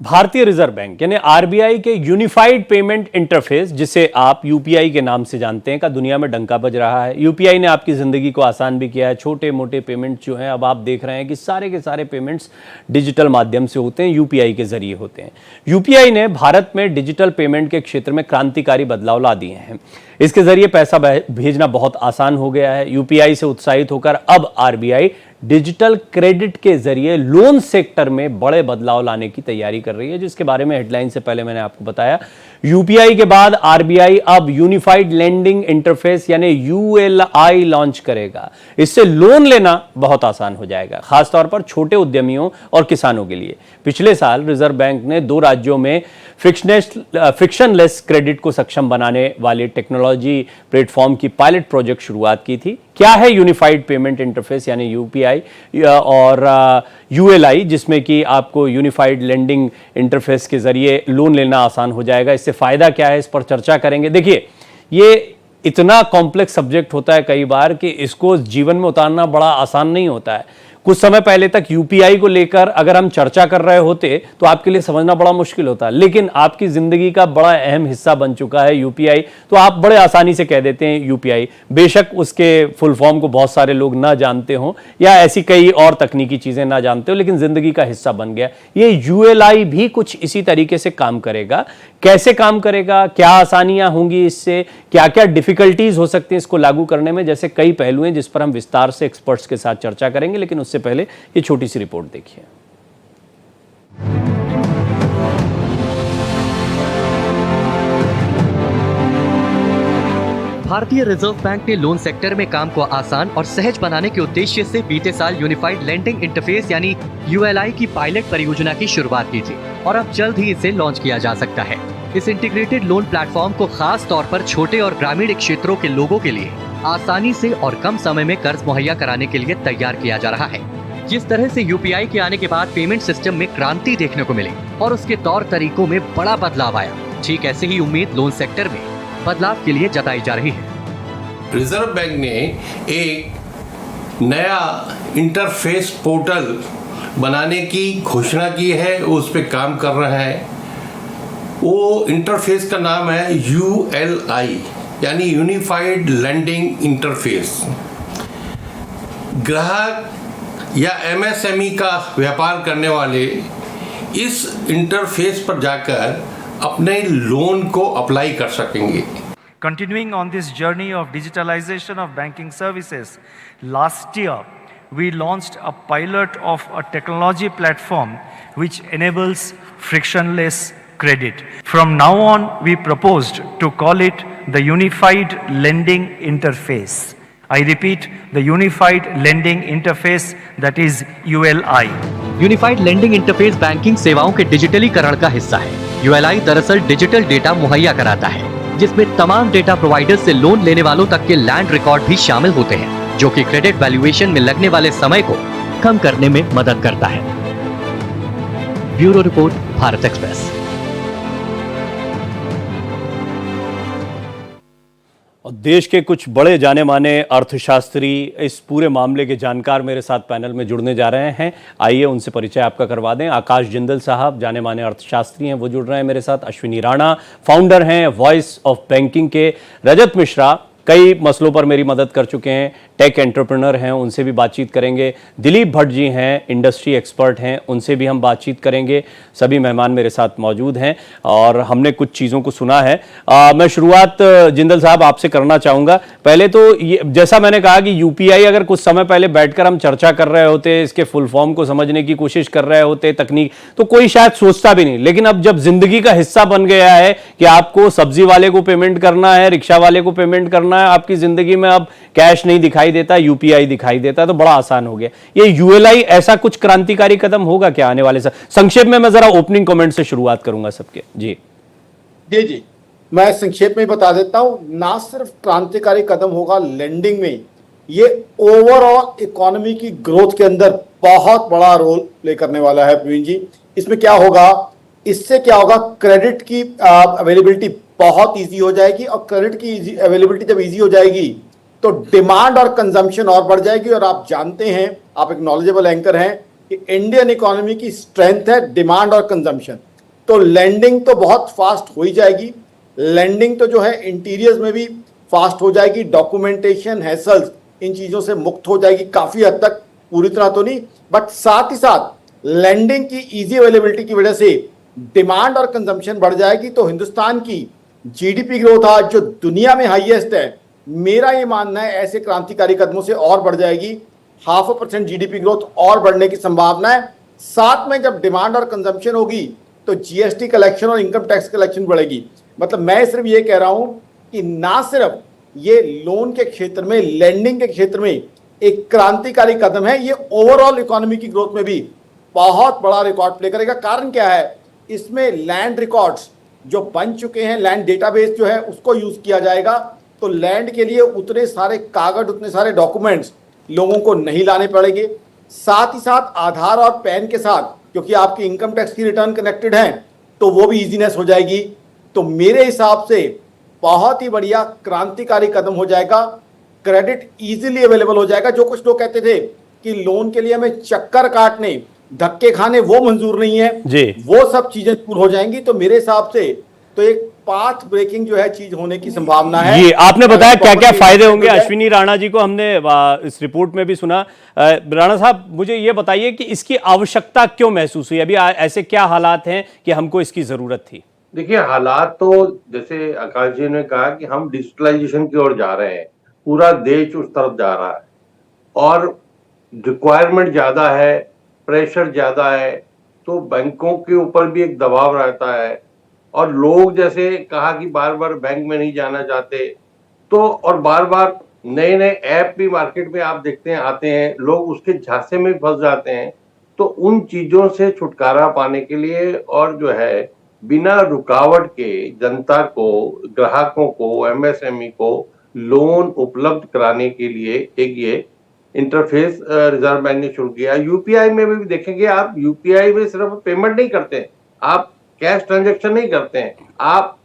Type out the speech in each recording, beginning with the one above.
भारतीय reserve bank यानी RBI के यूनिफाइड पेमेंट इंटरफेस, जिसे आप यूपीआई के नाम से जानते हैं, का दुनिया में डंका बज रहा है। यूपीआई ने आपकी जिंदगी को आसान भी किया है। छोटे मोटे पेमेंट जो हैं, अब आप देख रहे हैं कि सारे के सारे पेमेंट्स डिजिटल माध्यम से होते हैं, यूपीआई के जरिए होते हैं। यूपीआई ने भारत में डिजिटल पेमेंट के क्षेत्र में क्रांतिकारी बदलाव ला दिए हैं। इसके जरिए पैसा भेजना बहुत आसान हो गया है। यूपीआई से उत्साहित होकर अब आरबीआई डिजिटल क्रेडिट के जरिए लोन सेक्टर में बड़े बदलाव लाने की तैयारी कर रही है, जिसके बारे में हेडलाइन से पहले मैंने आपको बताया। यूपीआई के बाद आरबीआई अब यूनिफाइड लेंडिंग इंटरफेस यानी यूएलआई लॉन्च करेगा। इससे लोन लेना बहुत आसान हो जाएगा, खासतौर पर छोटे उद्यमियों और किसानों के लिए। पिछले साल रिजर्व बैंक ने 2 राज्यों में फ्रिक्शनलेस क्रेडिट को सक्षम बनाने वाले टेक्नोलॉजी प्लेटफॉर्म की पायलट प्रोजेक्ट शुरुआत की थी। क्या है यूनिफाइड पेमेंट इंटरफेस यानी यूपीआई और यूएलआई, जिसमें कि आपको यूनिफाइड लेंडिंग इंटरफेस के जरिए लोन लेना आसान हो जाएगा। इससे फायदा क्या है, इस पर चर्चा करेंगे। देखिए, ये इतना कॉम्प्लेक्स सब्जेक्ट होता है कई बार कि इसको जीवन में उतारना बड़ा आसान नहीं होता है। कुछ समय पहले तक यूपीआई को लेकर अगर हम चर्चा कर रहे होते तो आपके लिए समझना बड़ा मुश्किल होता, लेकिन आपकी जिंदगी का बड़ा अहम हिस्सा बन चुका है यूपीआई, तो आप बड़े आसानी से कह देते हैं यूपीआई। बेशक उसके फुल फॉर्म को बहुत सारे लोग ना जानते हों या ऐसी कई और तकनीकी चीजें ना जानते हो, लेकिन जिंदगी का हिस्सा बन गया। ये यूएलआई भी कुछ इसी तरीके से काम करेगा। कैसे काम करेगा, क्या आसानियां होंगी इससे, क्या क्या डिफिकल्टीज हो सकती हैं इसको लागू करने में, जैसे कई पहलू हैं जिस पर हम विस्तार से एक्सपर्ट्स के साथ चर्चा करेंगे। लेकिन उससे पहले ये छोटी सी रिपोर्ट देखिए। भारतीय रिजर्व बैंक ने लोन सेक्टर में काम को आसान और सहज बनाने के उद्देश्य से बीते साल यूनिफाइड लेंडिंग इंटरफेस यानी यूएलआई की पायलट परियोजना की शुरुआत की थी और अब जल्द ही इसे लॉन्च किया जा सकता है। इस इंटीग्रेटेड लोन प्लेटफॉर्म को खास तौर पर छोटे और ग्रामीण क्षेत्रों के लोगों के लिए आसानी से और कम समय में कर्ज मुहैया कराने के लिए तैयार किया जा रहा है। जिस तरह से यूपीआई के आने के बाद पेमेंट सिस्टम में क्रांति देखने को मिली और उसके तौर तरीकों में बड़ा बदलाव आया, ठीक ऐसे ही उम्मीद लोन सेक्टर में बदलाव के लिए जताई जा रही है। रिजर्व बैंक ने एक नया इंटरफेस पोर्टल बनाने की घोषणा की है, उस पर काम कर रहा है। वो इंटरफेस का नाम है यूएलआई यानी यूनिफाइड लेंडिंग इंटरफेस। ग्राहक या एमएसएमई का व्यापार करने वाले इस इंटरफेस पर जाकर अपने लोन को अप्लाई कर सकेंगे। Continuing on this journey of digitalization of banking services, last year we launched a pilot of a technology platform which enables frictionless credit. From now on, we proposed to call it the Unified Lending Interface. I repeat, the Unified Lending Interface, that is ULI. Unified lending interface banking सेवाओं के डिजिटलीकरण का हिस्सा है। ULI दरअसल digital data मुहैया कराता है, जिसमें तमाम डेटा प्रोवाइडर्स से लोन लेने वालों तक के लैंड रिकॉर्ड भी शामिल होते हैं, जो कि क्रेडिट वैल्यूएशन में लगने वाले समय को कम करने में मदद करता है। Bureau report, Bharat express. और देश के कुछ बड़े जाने माने अर्थशास्त्री इस पूरे मामले के जानकार मेरे साथ पैनल में जुड़ने जा रहे हैं। आइए उनसे परिचय आपका करवा दें। आकाश जिंदल साहब जाने माने अर्थशास्त्री हैं, वो जुड़ रहे हैं मेरे साथ। अश्विनी राणा फाउंडर हैं वॉइस ऑफ बैंकिंग के। रजत मिश्रा कई मसलों पर मेरी मदद कर चुके हैं, टेक एंटरप्रेन्योर हैं, उनसे भी बातचीत करेंगे। दिलीप भट्ट जी हैं, इंडस्ट्री एक्सपर्ट हैं, उनसे भी हम बातचीत करेंगे। सभी मेहमान मेरे साथ मौजूद हैं और हमने कुछ चीज़ों को सुना है। मैं शुरुआत जिंदल साहब आपसे करना चाहूँगा। पहले तो ये, जैसा मैंने कहा कि यूपीआई अगर कुछ समय पहले बैठकर हम चर्चा कर रहे होते, इसके फुल फॉर्म को समझने की कोशिश कर रहे होते, तकनीक, तो कोई शायद सोचता भी नहीं। लेकिन अब जब जिंदगी का हिस्सा बन गया है कि आपको सब्जी वाले को पेमेंट करना है, रिक्शा वाले को पेमेंट करना है, आपकी जिंदगी में अब कैश नहीं दिखाई देता, यूपीआई दिखाई देता, तो बड़ा आसान हो गया। ये यूएलआई ऐसा कुछ क्रांतिकारी कदम होगा क्या आने वाले संक्षेप में? मैं जरा ओपनिंग कमेंट से शुरुआत करूंगा सबके। जी जी मैं संक्षेप में बता देता हूं। ना सिर्फ क्रांतिकारी कदम होगा लेंडिंग में, ये ओवरऑल इकोनॉमी की ग्रोथ के अंदर बहुत बड़ा रोल प्ले करने वाला है। प्रवीण जी, इसमें क्या होगा, इससे क्या होगा, क्रेडिट की अवेलेबिलिटी बहुत इजी हो जाएगी और क्रेडिट की अवेलेबिलिटी जब इजी हो जाएगी तो डिमांड और कंजम्पशन और बढ़ जाएगी। और आप जानते हैं, आप एक नॉलेजेबल एंकर हैं, कि इंडियन इकोनॉमी की स्ट्रेंथ है डिमांड और कंजम्पशन। तो लैंडिंग तो बहुत फास्ट हो ही जाएगी। लैंडिंग तो जो है इंटीरियर्स में भी फास्ट हो जाएगी, डॉक्यूमेंटेशन हैसल्स इन चीजों से मुक्त हो जाएगी काफी हद तक, पूरी तरह तो नहीं, बट साथ ही साथ लैंडिंग की इजी अवेलेबिलिटी की वजह से डिमांड और कंजम्पशन बढ़ जाएगी। तो हिंदुस्तान की जीडीपी ग्रोथ आज जो दुनिया में हाईएस्ट है, मेरा ये मानना है ऐसे क्रांतिकारी कदमों से और बढ़ जाएगी। 0.5% जीडीपी ग्रोथ और बढ़ने की संभावना है। साथ में जब डिमांड और कंजम्पशन होगी तो जीएसटी कलेक्शन और इनकम टैक्स कलेक्शन बढ़ेगी। मतलब मैं सिर्फ ये कह रहा हूं कि ना सिर्फ ये लोन के क्षेत्र में, लैंडिंग के क्षेत्र में एक क्रांतिकारी कदम है, ये ओवरऑल इकोनॉमी की ग्रोथ में भी बहुत बड़ा रिकॉर्ड प्ले करेगा। कारण क्या है, इसमें लैंड रिकॉर्ड्स जो बन चुके हैं, लैंड डेटाबेस जो है उसको यूज किया जाएगा। तो लैंड के लिए उतने सारे कागज, उतने सारे डॉक्यूमेंट्स लोगों को नहीं लाने पड़ेंगे। साथ ही साथ आधार और पैन के साथ, क्योंकि आपकी इनकम टैक्स की रिटर्न कनेक्टेड है, तो वो भी इजीनेस हो जाएगी। तो मेरे हिसाब से बहुत ही बढ़िया क्रांतिकारी कदम हो जाएगा। क्रेडिट इजीली अवेलेबल हो जाएगा। जो कुछ लोग कहते थे कि लोन के लिए हमें चक्कर काटने, धक्के खाने, वो मंजूर नहीं है जी, वो सब चीजें दूर हो जाएंगी। तो मेरे हिसाब से तो एक पाथ ब्रेकिंग जो है चीज होने की संभावना है। ये आपने बताया क्या क्या फायदे होंगे। तो अश्विनी राणा जी को हमने इस रिपोर्ट में भी सुना। राणा साहब, मुझे ये बताइए कि इसकी आवश्यकता क्यों महसूस हुई? अभी ऐसे क्या हालात हैं कि हमको इसकी जरूरत थी? देखिए, हालात तो जैसे आकाश जी ने कहा कि हम डिजिटलाइजेशन की ओर जा रहे हैं, पूरा देश उस तरफ जा रहा है और रिक्वायरमेंट ज्यादा है, प्रेशर ज्यादा है, तो बैंकों के ऊपर भी एक दबाव रहता है। और लोग जैसे कहा कि बार बार बैंक में नहीं जाना चाहते, तो और बार बार नए नए ऐप भी मार्केट में आप देखते हैं आते हैं, लोग उसके झांसे में फंस जाते हैं। तो उन चीजों से छुटकारा पाने के लिए और जो है बिना रुकावट के जनता को, ग्राहकों को, एमएसएमई को लोन उपलब्ध कराने के लिए एक ये इंटरफेस रिजर्व बैंक ने शुरू किया। यूपीआई में भी देखेंगे आप, यूपीआई में सिर्फ पेमेंट नहीं करते हैं, आप कैश ट्रांजैक्शन नहीं करते हैं, आप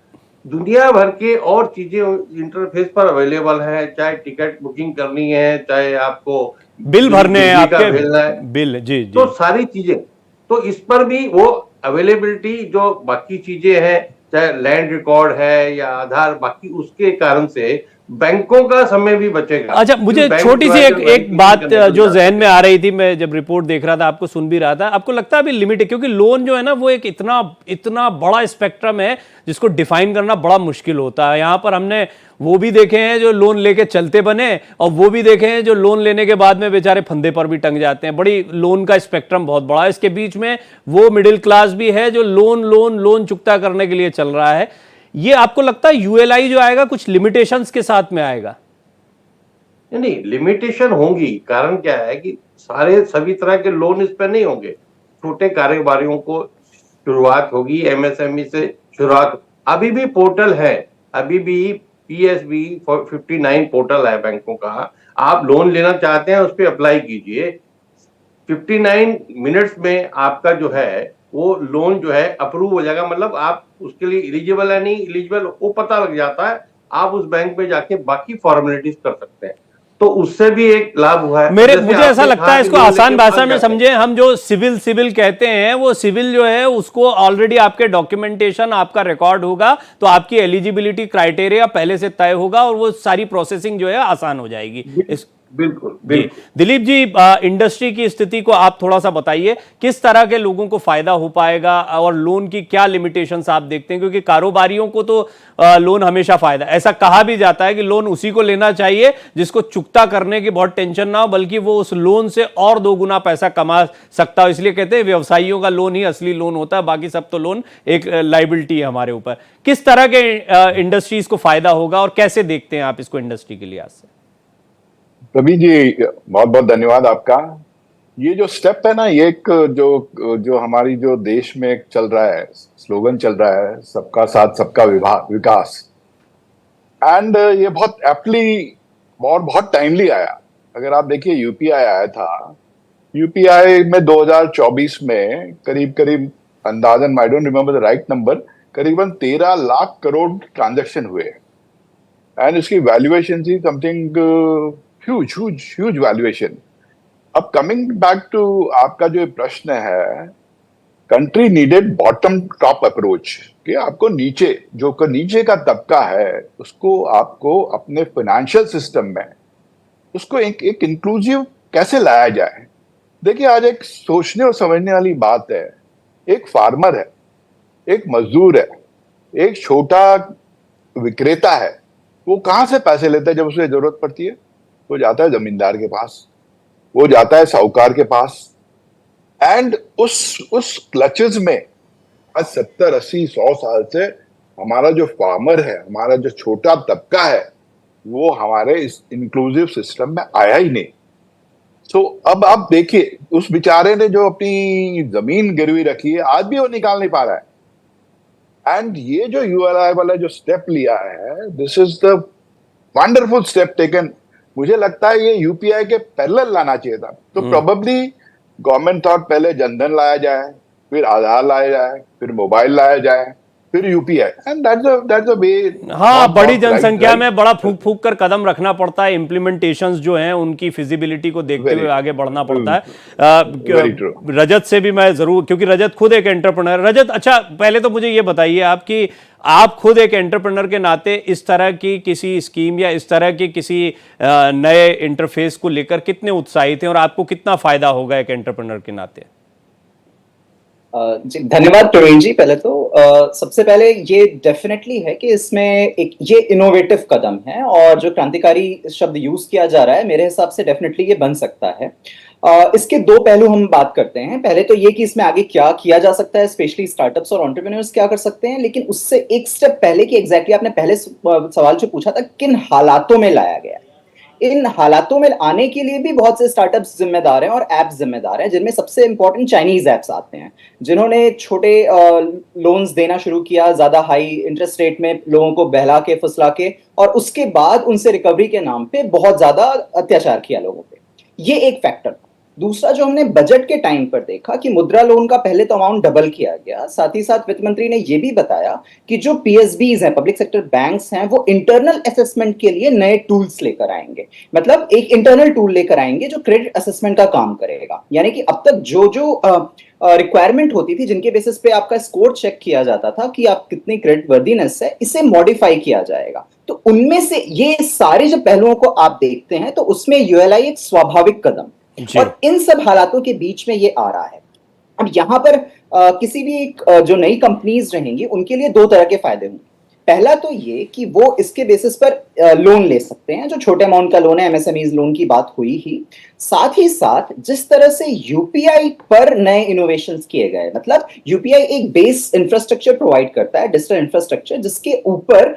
दुनिया भर के और चीजें इंटरफेस पर अवेलेबल है। चाहे टिकट बुकिंग करनी है, चाहे आपको बिल भरने हैं, आपके भेजना है, बिल, जी जी, तो सारी चीजें, तो इस पर भी वो अवेलेबिलिटी जो बाकी चीजें हैं, चाहे लैंड रिकॉर्ड है या आधार, बाकी उसके कारण से बैंकों का समय भी बचेगा। अच्छा, मुझे छोटी सी एक बात जो जहन में आ रही थी, मैं जब रिपोर्ट देख रहा था, आपको सुन भी रहा था, आपको लगता है अभी लिमिट है? क्योंकि लोन जो है ना, वो एक इतना बड़ा स्पेक्ट्रम है जिसको डिफाइन करना बड़ा मुश्किल होता है। यहां पर हमने वो भी देखे हैं जो लोन लेके चलते बने, और वो भी देखे हैं जो लोन लेने के बाद में बेचारे फंदे पर भी टंग जाते हैं। बड़ी लोन का स्पेक्ट्रम बहुत बड़ा है। इसके बीच में वो मिडिल क्लास भी है जो लोन चुकता करने के लिए चल रहा है। ये आपको लगता है यूएलआई जो आएगा कुछ लिमिटेशंस के साथ में आएगा? नहीं, लिमिटेशन होंगी। कारण क्या है कि सभी तरह के लोन इस पर नहीं होंगे। छोटे कारोबारियों को शुरुआत होगी, एमएसएमई से शुरुआत। अभी भी पोर्टल है, अभी भी पीएसबी 59 पोर्टल है बैंकों का। आप लोन लेना चाहते हैं, उस पर अप्लाई कीजिए, 59 मिनट्स में आपका जो है वो लोन जो है अप्रूव हो जाएगा। मतलब आप उसके लिए एलिजिबल है नहीं एलिजिबल वो पता लग जाता है। आप उस बैंक में जाके बाकी फॉर्मेलिटीज कर सकते हैं, तो उससे भी एक लाभ हुआ है। मुझे ऐसा लगता है, इसको आसान भाषा में समझे, हम जो सिविल कहते हैं, वो सिविल जो है उसको ऑलरेडी आपके डॉक्यूमेंटेशन, आपका रिकॉर्ड होगा, तो आपकी एलिजिबिलिटी क्राइटेरिया पहले से तय होगा और वो सारी प्रोसेसिंग जो है आसान हो जाएगी। बिल्कुल। दिलीप जी, इंडस्ट्री की स्थिति को आप थोड़ा सा बताइए, किस तरह के लोगों को फायदा हो पाएगा और लोन की क्या लिमिटेशंस आप देखते हैं? क्योंकि कारोबारियों को तो लोन हमेशा फायदा, ऐसा कहा भी जाता है कि लोन उसी को लेना चाहिए जिसको चुकता करने की बहुत टेंशन ना हो, बल्कि वो उस लोन से और 2 गुना पैसा कमा सकता हो। इसलिए कहते हैं व्यवसायियों का लोन ही असली लोन होता है, बाकी सब तो लोन एक लाइबिलिटी है हमारे ऊपर। किस तरह के इंडस्ट्रीज को फायदा होगा और कैसे देखते हैं आप इसको इंडस्ट्री के लिहाज से? प्रवीण जी, बहुत बहुत धन्यवाद आपका। ये जो स्टेप है ना, ये एक जो हमारी जो देश में एक चल रहा है, स्लोगन चल रहा है, सबका साथ सबका विकास, एंड ये बहुत एप्टली और बहुत टाइमली आया। अगर आप देखिए, यूपीआई आया था, यूपीआई में 2024 में करीब अंदाजन, I don't remember the right number, करीबन 13 लाख करोड़ ट्रांजैक्शन हुए, एंड उसकी वैल्यूएशन थी समथिंग ह्यूज वैल्यूएशन। अब कमिंग बैक टू आपका जो प्रश्न है, country needed bottom top approach, कि आपको नीचे का तबका है उसको आपको अपने फाइनेंशियल सिस्टम में उसको एक इंक्लूसिव कैसे लाया जाए। देखिए, आज एक सोचने और समझने वाली बात है, एक फार्मर है, एक मजदूर है, एक छोटा विक्रेता है, वो कहां से पैसे लेता है जब उसे जरूरत पड़ती है? वो जाता है जमींदार के पास, वो जाता है साहूकार के पास, एंड उस क्लचेस में आज 70 80 100 साल से हमारा जो फार्मर है, हमारा जो छोटा तबका है, वो हमारे इस इंक्लूसिव सिस्टम में आया ही नहीं। सो अब आप देखिए, उस बेचारे ने जो अपनी जमीन गिरवी रखी है, आज भी वो निकाल नहीं पा रहा है। एंड ये जो यूएलआई वाला जो स्टेप लिया है, this is the wonderful step taken. मुझे लगता है ये यूपीआई के पैरेलल लाना चाहिए था। तो प्रोबेबली गवर्नमेंट थॉट पहले जनधन लाया जाए, फिर आधार लाया जाए, फिर मोबाइल लाया जाए, फिर UPI, and that's the way. हाँ, बड़ी जनसंख्या में बड़ा फूक फूक कर कदम रखना पड़ता है, इम्प्लीमेंटेशंस जो हैं उनकी फिजिबिलिटी को देखते हुए आगे बढ़ना पड़ता है। रजत से भी मैं जरूर, क्योंकि रजत खुद एक एंटरप्रेन्योर। रजत, अच्छा पहले तो मुझे ये बताइए आप कि आप खुद एक एंटरप्रेन्योर के नाते इस तरह की किसी स्कीम या इस तरह की किसी नए इंटरफेस को लेकर कितने उत्साहित हैं और आपको कितना फायदा होगा एक एंटरप्रेन्योर के नाते? जी धन्यवाद प्रवीण जी। पहले तो सबसे पहले ये डेफिनेटली है कि इसमें एक ये इनोवेटिव कदम है, और जो क्रांतिकारी शब्द यूज किया जा रहा है मेरे हिसाब से डेफिनेटली ये बन सकता है। इसके दो पहलू हम बात करते हैं। पहले तो ये कि इसमें आगे क्या किया जा सकता है, स्पेशली स्टार्टअप्स और एंटरप्रेन्योर्स क्या कर सकते हैं, लेकिन उससे एक स्टेप पहले कि एग्जैक्टली आपने पहले सवाल जो पूछा था किन हालातों में लाया गया, इन हालातों में आने के लिए भी बहुत से स्टार्टअप्स जिम्मेदार हैं और एप्स जिम्मेदार हैं, जिनमें सबसे इंपॉर्टेंट चाइनीज एप्स आते हैं, जिन्होंने छोटे लोन्स देना शुरू किया ज्यादा हाई इंटरेस्ट रेट में, लोगों को बहला के फुसला के, और उसके बाद उनसे रिकवरी के नाम पे बहुत ज्यादा अत्याचार किया लोगों पे। ये एक फैक्टर। दूसरा जो हमने बजट के टाइम पर देखा कि मुद्रा लोन का पहले तो अमाउंट डबल किया गया, साथ ही साथ वित्त मंत्री ने यह भी बताया कि जो पीएसबीज हैं, पब्लिक सेक्टर बैंक्स हैं, वो इंटरनल असेसमेंट के लिए नए टूल्स लेकर आएंगे। मतलब एक इंटरनल टूल लेकर आएंगे जो क्रेडिट असेसमेंट का काम करेगा। यानी कि अब तक जो रिक्वायरमेंट होती थी जिनके बेसिस पे आपका स्कोर चेक किया जाता था कि आप कितनी क्रेडिट वर्दीनेस है, इसे मॉडिफाई किया जाएगा। तो उनमें से ये सारे जो पहलुओं को आप देखते हैं तो उसमें यूएलआई एक स्वाभाविक कदम, और इन सब हालातों के बीच में ये आ रहा है। अब यहां पर किसी भी जो नई कंपनीज रहेंगी उनके लिए दो तरह के फायदे होंगे। पहला तो ये कि वो इसके बेसिस पर लोन ले सकते हैं, जो छोटे अमाउंट का लोन है, एमएसएमईज लोन की बात हुई ही। साथ ही साथ जिस तरह से यूपीआई पर नए इनोवेशंस किए गए, मतलब यूपीआई एक बेस इंफ्रास्ट्रक्चर प्रोवाइड करता है, डिजिटल इंफ्रास्ट्रक्चर, जिसके ऊपर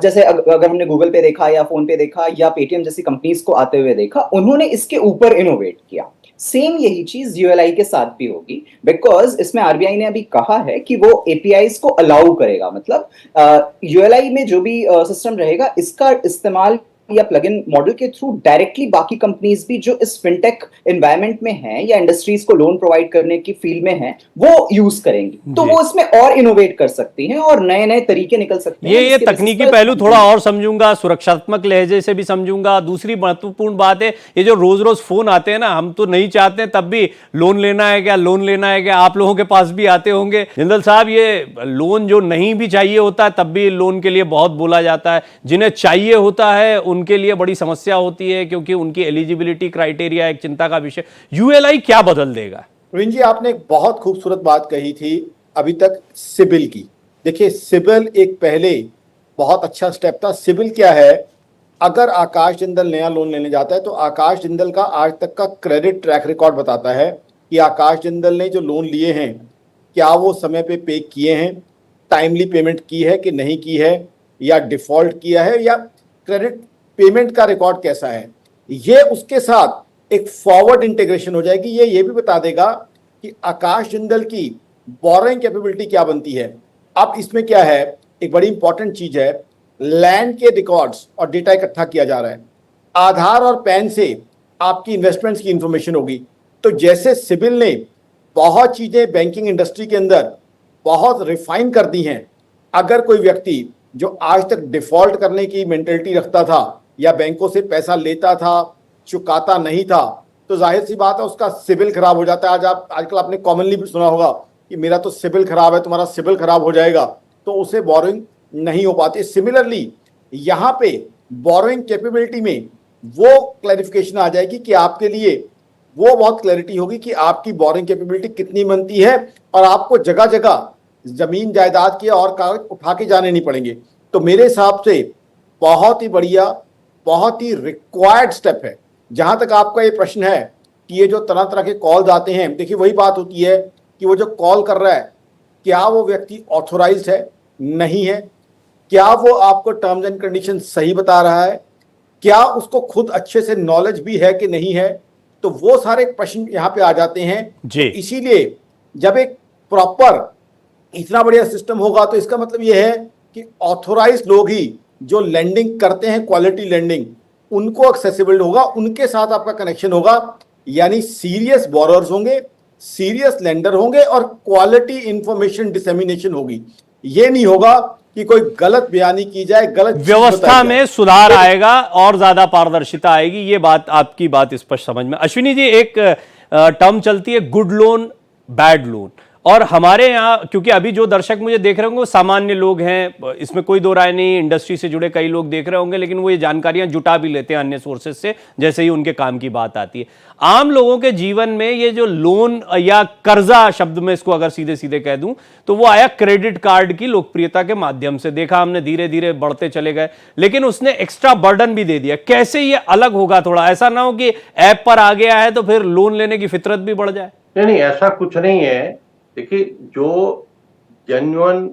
जैसे अगर हमने गूगल पे देखा या फोन पे देखा या पेटीएम जैसी कंपनीज को आते हुए देखा, उन्होंने इसके ऊपर इनोवेट किया। सेम यही चीज यूएलआई के साथ भी होगी, बिकॉज इसमें आरबीआई ने अभी कहा है कि वो एपीआईज को अलाउ करेगा। मतलब यूएलआई में जो भी सिस्टम रहेगा, इसका इस्तेमाल या प्लग इन मॉडल के थ्रू डायरेक्टली बाकी कंपनीज भी जो इस फिनटेक एनवायरनमेंट में हैं या इंडस्ट्रीज को लोन प्रोवाइड करने की फील्ड में हैं, वो यूज करेंगी। तो वो इसमें और इनोवेट कर सकती हैं और नए नए तरीके निकल सकते हैं। ये तकनीकी पहलू थोड़ा और समझूंगा, सुरक्षात्मक लहजे से भी समझूंगा। दूसरी महत्वपूर्ण बात है, ये जो रोज रोज फोन आते हैं ना, हम तो नहीं चाहते तब भी लोन लेना है क्या, लोन लेना है क्या, आप लोगों के पास भी आते होंगे। जिंदल साहब, ये लोन जो नहीं भी चाहिए होता है तब भी लोन के लिए बहुत बोला जाता है, जिन्हें चाहिए होता है उनके लिए बड़ी समस्या होती है क्योंकि उनकी एलिजिबिलिटी क्राइटेरिया एक चिंता का विषय। यूएलआई क्या बदल देगा? प्रवीण जी, आपने एक बहुत खूबसूरत बात कही थी अभी तक सिबिल की। देखिए, सिबिल एक पहले बहुत अच्छा स्टेप था। सिबिल क्या है? अगर आकाश जिंदल नया लोन लेने जाता है तो आकाश जिंदल का आज तक का क्रेडिट ट्रैक रिकॉर्ड बताता है कि आकाश जिंदल ने जो लोन लिए हैं, क्या वो समय पे पे किए हैं, टाइमली पेमेंट की है कि नहीं की है, या डिफॉल्ट किया है, या क्रेडिट पेमेंट का रिकॉर्ड कैसा है। ये उसके साथ एक फॉरवर्ड इंटीग्रेशन हो जाएगी। ये भी बता देगा कि आकाश जिंदल की बोरोइंग कैपेबिलिटी क्या बनती है। अब इसमें क्या है, एक बड़ी इंपॉर्टेंट चीज है, लैंड के रिकॉर्ड्स और डेटा इकट्ठा किया जा रहा है। आधार और पैन से आपकी इन्वेस्टमेंट्स की इंफॉर्मेशन होगी। तो जैसे सिबिल ने बहुत चीजें बैंकिंग इंडस्ट्री के अंदर बहुत रिफाइन कर दी हैं, अगर कोई व्यक्ति जो आज तक डिफॉल्ट करने की मेंटेलिटी रखता था या बैंकों से पैसा लेता था, चुकाता नहीं था, तो जाहिर सी बात है उसका सिबिल खराब हो जाता है। आजकल आपने कॉमनली भी सुना होगा कि मेरा तो सिबिल खराब है, तुम्हारा सिबिल खराब हो जाएगा, तो उसे बोरोइंग नहीं हो पाती। सिमिलरली यहाँ पे बोरोइंग कैपेबिलिटी में वो क्लैरिफिकेशन आ जाएगी कि आपके लिए वो बहुत क्लैरिटी होगी कि आपकी बोरोइंग कैपेबिलिटी कितनी बनती है, और आपको जगह जगह जमीन जायदाद के और कागज उठा के जाने नहीं पड़ेंगे। तो मेरे हिसाब से बहुत ही बढ़िया, बहुत ही रिक्वायर्ड स्टेप है। जहां तक आपका ये प्रश्न है कि ये जो तरह तरह के कॉल्स आते हैं, देखिए वही बात होती है कि वो जो कॉल कर रहा है, क्या वो व्यक्ति ऑथोराइज्ड है, नहीं है, क्या वो आपको टर्म्स एंड कंडीशन सही बता रहा है, क्या उसको खुद अच्छे से नॉलेज भी है कि नहीं है, तो वो सारे प्रश्न यहाँ पे आ जाते हैं जी। तो इसीलिए जब एक प्रॉपर इतना बढ़िया सिस्टम होगा तो इसका मतलब ये है कि ऑथोराइज्ड लोग ही जो लेंडिंग करते हैं, क्वालिटी लेंडिंग, उनको एक्सेसिबल होगा, उनके साथ आपका कनेक्शन होगा, यानी सीरियस बोरोअर्स होंगे, सीरियस लेंडर होंगे और क्वालिटी इंफॉर्मेशन डिसेमिनेशन होगी। ये नहीं होगा कि कोई गलत बयानी की जाए, गलत चीज व्यवस्था बताई में जाए। सुधार आएगा और ज्यादा पारदर्शिता आएगी, ये बात, आपकी बात स्पष्ट समझ में। अश्विनी जी, एक टर्म चलती है गुड लोन बैड लोन, और हमारे यहाँ क्योंकि अभी जो दर्शक मुझे देख रहे होंगे वो सामान्य लोग हैं, इसमें कोई दो राय नहीं, इंडस्ट्री से जुड़े कई लोग देख रहे होंगे, लेकिन वो ये जानकारियां जुटा भी लेते हैं अन्य सोर्सेज से जैसे ही उनके काम की बात आती है। आम लोगों के जीवन में ये जो लोन या कर्जा शब्द में इसको अगर सीधे सीधे कह दूं तो वो आया क्रेडिट कार्ड की लोकप्रियता के माध्यम से। देखा हमने, धीरे धीरे बढ़ते चले गए, लेकिन उसने एक्स्ट्रा बर्डन भी दे दिया। कैसे ये अलग होगा? थोड़ा ऐसा ना हो कि ऐप पर आ गया है तो फिर लोन लेने की फितरत भी बढ़ जाए। नहीं, ऐसा कुछ नहीं है। देखिए, जो जेन्युइन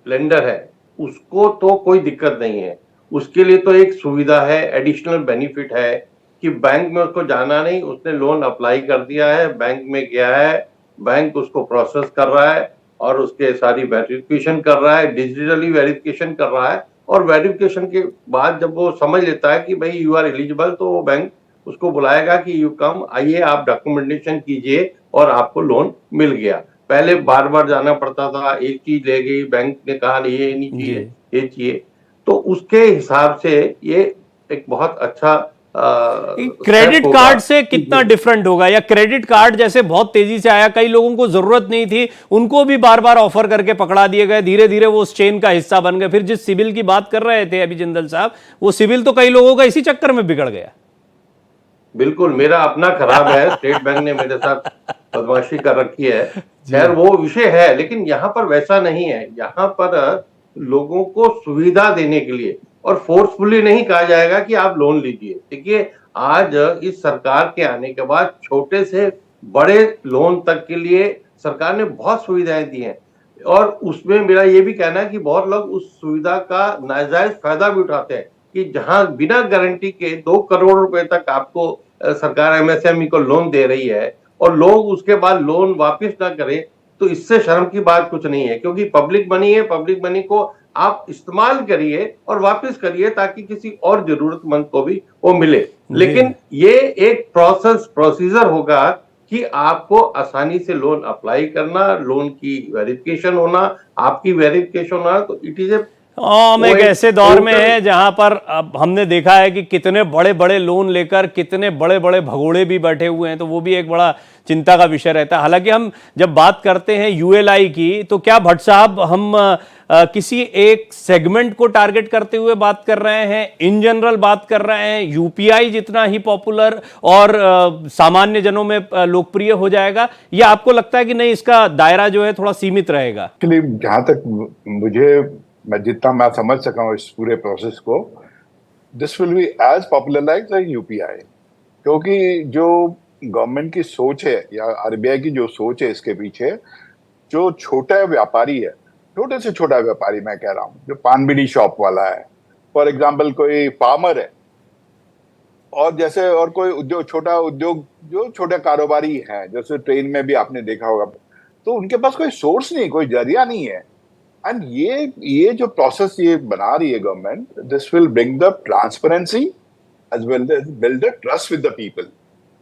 लेंडर है उसको तो कोई दिक्कत नहीं है, उसके लिए तो एक सुविधा है, एडिशनल बेनिफिट है कि बैंक में उसको जाना नहीं, उसने लोन अप्लाई कर दिया है, बैंक में गया है, बैंक उसको प्रोसेस कर रहा है और उसके सारी वेरिफिकेशन कर रहा है, डिजिटली वेरिफिकेशन कर रहा है, और वेरिफिकेशन के बाद जब वो समझ लेता है कि भाई यू आर एलिजिबल, तो वो बैंक उसको बुलाएगा कि यू कम, आइए आप डॉक्यूमेंटेशन कीजिए और आपको लोन मिल गया। पहले बार बार जाना पड़ता था, एक चीज ले गई, बैंक ने कहा ये नहीं चाहिए, ये चाहिए, तो उसके हिसाब से ये एक बहुत अच्छा क्रेडिट कार्ड से कितना डिफरेंट होगा? या क्रेडिट कार्ड जैसे बहुत तेजी से आया, कई लोगों को जरूरत नहीं थी, उनको भी बार बार ऑफर करके पकड़ा दिए गए, धीरे धीरे वो उस चेन का हिस्सा बन गए। फिर जिस सिबिल की बात कर रहे थे अभी जिंदल साहब, वो सिबिल तो कई लोगों का इसी चक्कर में बिगड़ गया। बिल्कुल, मेरा अपना खराब है, स्टेट बैंक ने मेरे साथ बदमाशी कर रखी है, खैर वो विषय है, लेकिन यहाँ पर वैसा नहीं है। यहाँ पर लोगों को सुविधा देने के लिए और फोर्सफुली नहीं कहा जाएगा कि आप लोन लीजिए। देखिए, आज इस सरकार के आने के बाद छोटे से बड़े लोन तक के लिए सरकार ने बहुत सुविधाएं दी हैं, और उसमें मेरा ये भी कहना है कि बहुत लोग उस सुविधा का नाजायज फायदा भी उठाते हैं कि जहां बिना गारंटी के 2 करोड़ रुपए तक आपको सरकार एमएसएमई को लोन दे रही है और लोग उसके बाद लोन वापस ना करें, तो इससे शर्म की बात कुछ नहीं है, क्योंकि पब्लिक मनी है, पब्लिक मनी को आप इस्तेमाल करिए और वापस करिए ताकि किसी और जरूरतमंद को भी वो मिले। लेकिन ये एक प्रोसीजर होगा कि आपको आसानी से लोन अप्लाई करना, लोन की वेरिफिकेशन होना, आपकी वेरिफिकेशन होना, तो इट इज ए हम एक ऐसे दौर में हैं जहां पर अब हमने देखा है कि कितने बड़े बड़े लोन लेकर कितने बड़े बड़े भगोड़े भी बैठे हुए हैं, तो वो भी एक बड़ा चिंता का विषय रहता है। हालांकि हम जब बात करते हैं यूएलआई की, तो क्या भट्ट साहब हम किसी एक सेगमेंट को टारगेट करते हुए बात कर रहे हैं, इन जनरल बात कर रहे हैं, यूपीआई जितना ही पॉपुलर और सामान्य जनों में लोकप्रिय हो जाएगा, या आपको लगता है कि नहीं, इसका दायरा जो है थोड़ा सीमित रहेगा? एक्चुअली जहां तक मुझे, मैं जितना मैं समझ सका हूँ इस पूरे प्रोसेस को, this will be as popular like UPI, क्योंकि जो गवर्नमेंट की सोच है या आरबीआई की जो सोच है इसके पीछे, जो छोटा व्यापारी है, छोटे से छोटा व्यापारी मैं कह रहा हूँ, जो पान बीड़ी शॉप वाला है, फॉर एग्जाम्पल कोई फार्मर है, और जैसे और कोई जो छोटा उद्योग, जो छोटे कारोबारी हैं, जैसे ट्रेन में भी आपने देखा होगा, तो उनके पास कोई सोर्स नहीं, कोई जरिया नहीं है। एंड ये जो प्रोसेस ये बना रही है government, this will bring the transparency as well as build the trust with the people,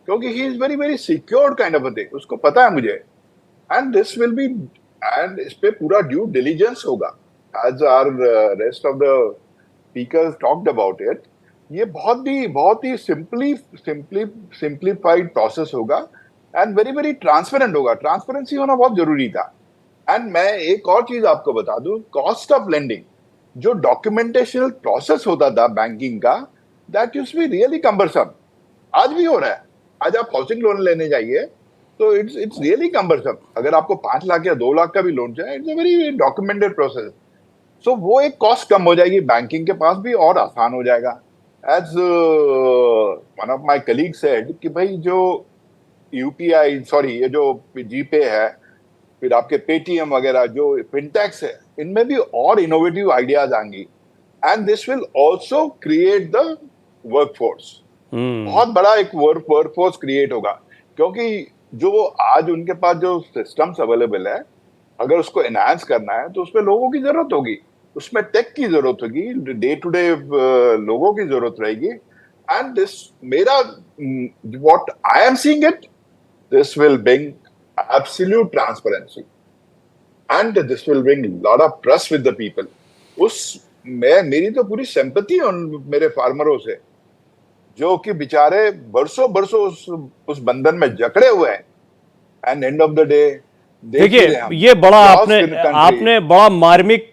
क्योंकि he is very very secured kind of a thing, उसको पता है मुझे। And this will be, and इस पे पूरा ड्यू डिलीजेंस होगा, as are rest of the speakers talked about it. ये बहुत ही सिंप्लीफाइड प्रोसेस होगा, एंड वेरी वेरी ट्रांसपेरेंट होगा। ट्रांसपेरेंसी होना बहुत जरूरी था। एंड मैं एक और चीज आपको बता दूं, कॉस्ट ऑफ लेंडिंग, जो डॉक्यूमेंटेशन प्रोसेस होता था बैंकिंग का, that used to be really cumbersome. आज भी हो रहा है। आज आप हाउसिंग लोन लेने जाइए तो इट्स रियली कम्बरसम। अगर आपको 5 लाख या 2 लाख का भी लोन चाहिए, it's a very documented process. So वो एक कॉस्ट कम हो जाएगी बैंकिंग के पास भी, और आसान हो जाएगा। As one of my colleague said कि भाई जो यूपीआई, सॉरी, ये जो जीपे है, फिर आपके पेटीएम वगैरह जो फिनटेक्स है, इनमें भी और इनोवेटिव आइडियाज आएंगी। And this will also create the workforce. बहुत बड़ा एक वर्कफोर्स क्रिएट होगा, क्योंकि जो आज उनके पास जो सिस्टम्स अवेलेबल है, अगर उसको एनहांस करना है तो उसमें लोगों की जरूरत होगी, उसमें टेक की जरूरत होगी, डे टू डे लोगों की जरूरत रहेगी। एंड दिस मेरा what I am seeing it, this will bring absolute transparency and this will bring lot of trust with the people. मेरी तो पूरी सिंपैथी है उन मेरे फार्मरों से, जो कि बेचारे बरसों बरसों उस बंधन में जकड़े हुए हैं। And end of the day, देखिए, ये बड़ा आपने बड़ा मार्मिक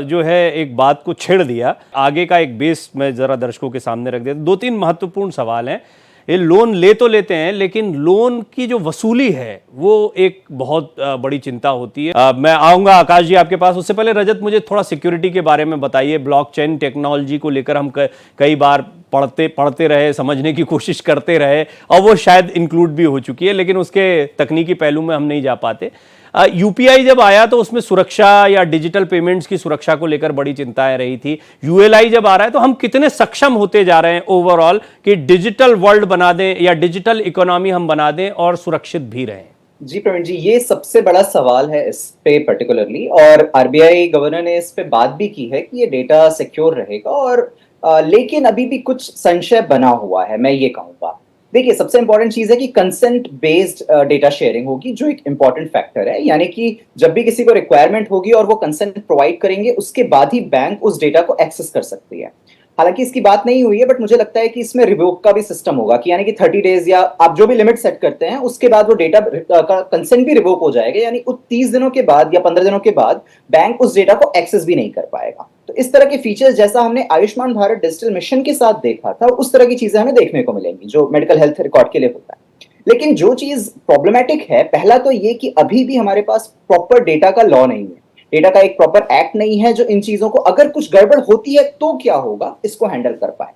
जो है एक बात को छेड़ दिया। आगे का एक बेस मैं जरा दर्शकों के सामने रख देता। 2-3 महत्वपूर्ण सवाल हैं। ये लोन ले तो लेते हैं, लेकिन लोन की जो वसूली है वो एक बहुत बड़ी चिंता होती है। मैं आऊंगा आकाश जी आपके पास, उससे पहले रजत मुझे थोड़ा सिक्योरिटी के बारे में बताइए। ब्लॉकचेन टेक्नोलॉजी को लेकर हम कई बार पढ़ते रहे, समझने की कोशिश करते रहे, और वो शायद इंक्लूड भी हो चुकी है, लेकिन उसके तकनीकी पहलू में हम नहीं जा पाते। यूपीआई जब आया तो उसमें सुरक्षा या डिजिटल पेमेंट्स की सुरक्षा को लेकर बड़ी चिंताएं रही थी। यूएलआई जब आ रहा है तो हम कितने सक्षम होते जा रहे हैं ओवरऑल कि डिजिटल वर्ल्ड बना दें या डिजिटल इकोनॉमी हम बना दें और सुरक्षित भी रहें? जी प्रवीण जी, ये सबसे बड़ा सवाल है इस पे पर्टिकुलरली, और आरबीआई गवर्नर ने इस पे बात भी की है कि ये डेटा सिक्योर रहेगा, और लेकिन अभी भी कुछ संशय बना हुआ है, मैं ये कहूँगा। देखिए, सबसे इंपॉर्टेंट चीज है कि कंसेंट बेस्ड डेटा शेयरिंग होगी, जो एक इंपॉर्टेंट फैक्टर है। यानी कि जब भी किसी को रिक्वायरमेंट होगी और वो कंसेंट प्रोवाइड करेंगे, उसके बाद ही बैंक उस डेटा को एक्सेस कर सकती है। हालांकि इसकी बात नहीं हुई है, बट मुझे लगता है कि इसमें रिवोक का भी सिस्टम होगा, कि यानी कि 30 डेज या आप जो भी लिमिट सेट करते हैं, उसके बाद वो डेटा का कंसेंट भी रिवोक हो जाएगा। यानी 30 दिनों के बाद या 15 दिनों के बाद बैंक उस डेटा को एक्सेस भी नहीं कर पाएगा। तो इस तरह के फीचर्स, जैसा हमने आयुष्मान भारत डिजिटल मिशन के साथ देखा था, उस तरह की चीजें हमें देखने को मिलेंगी, जो मेडिकल हेल्थ रिकॉर्ड के लिए होता है। लेकिन जो चीज प्रॉब्लमेटिक है, पहला तो ये कि अभी भी हमारे पास प्रॉपर डेटा का लॉ नहीं है, डेटा का एक प्रॉपर एक्ट नहीं है जो इन चीजों को, अगर कुछ गड़बड़ होती है तो क्या होगा, इसको हैंडल कर पाए।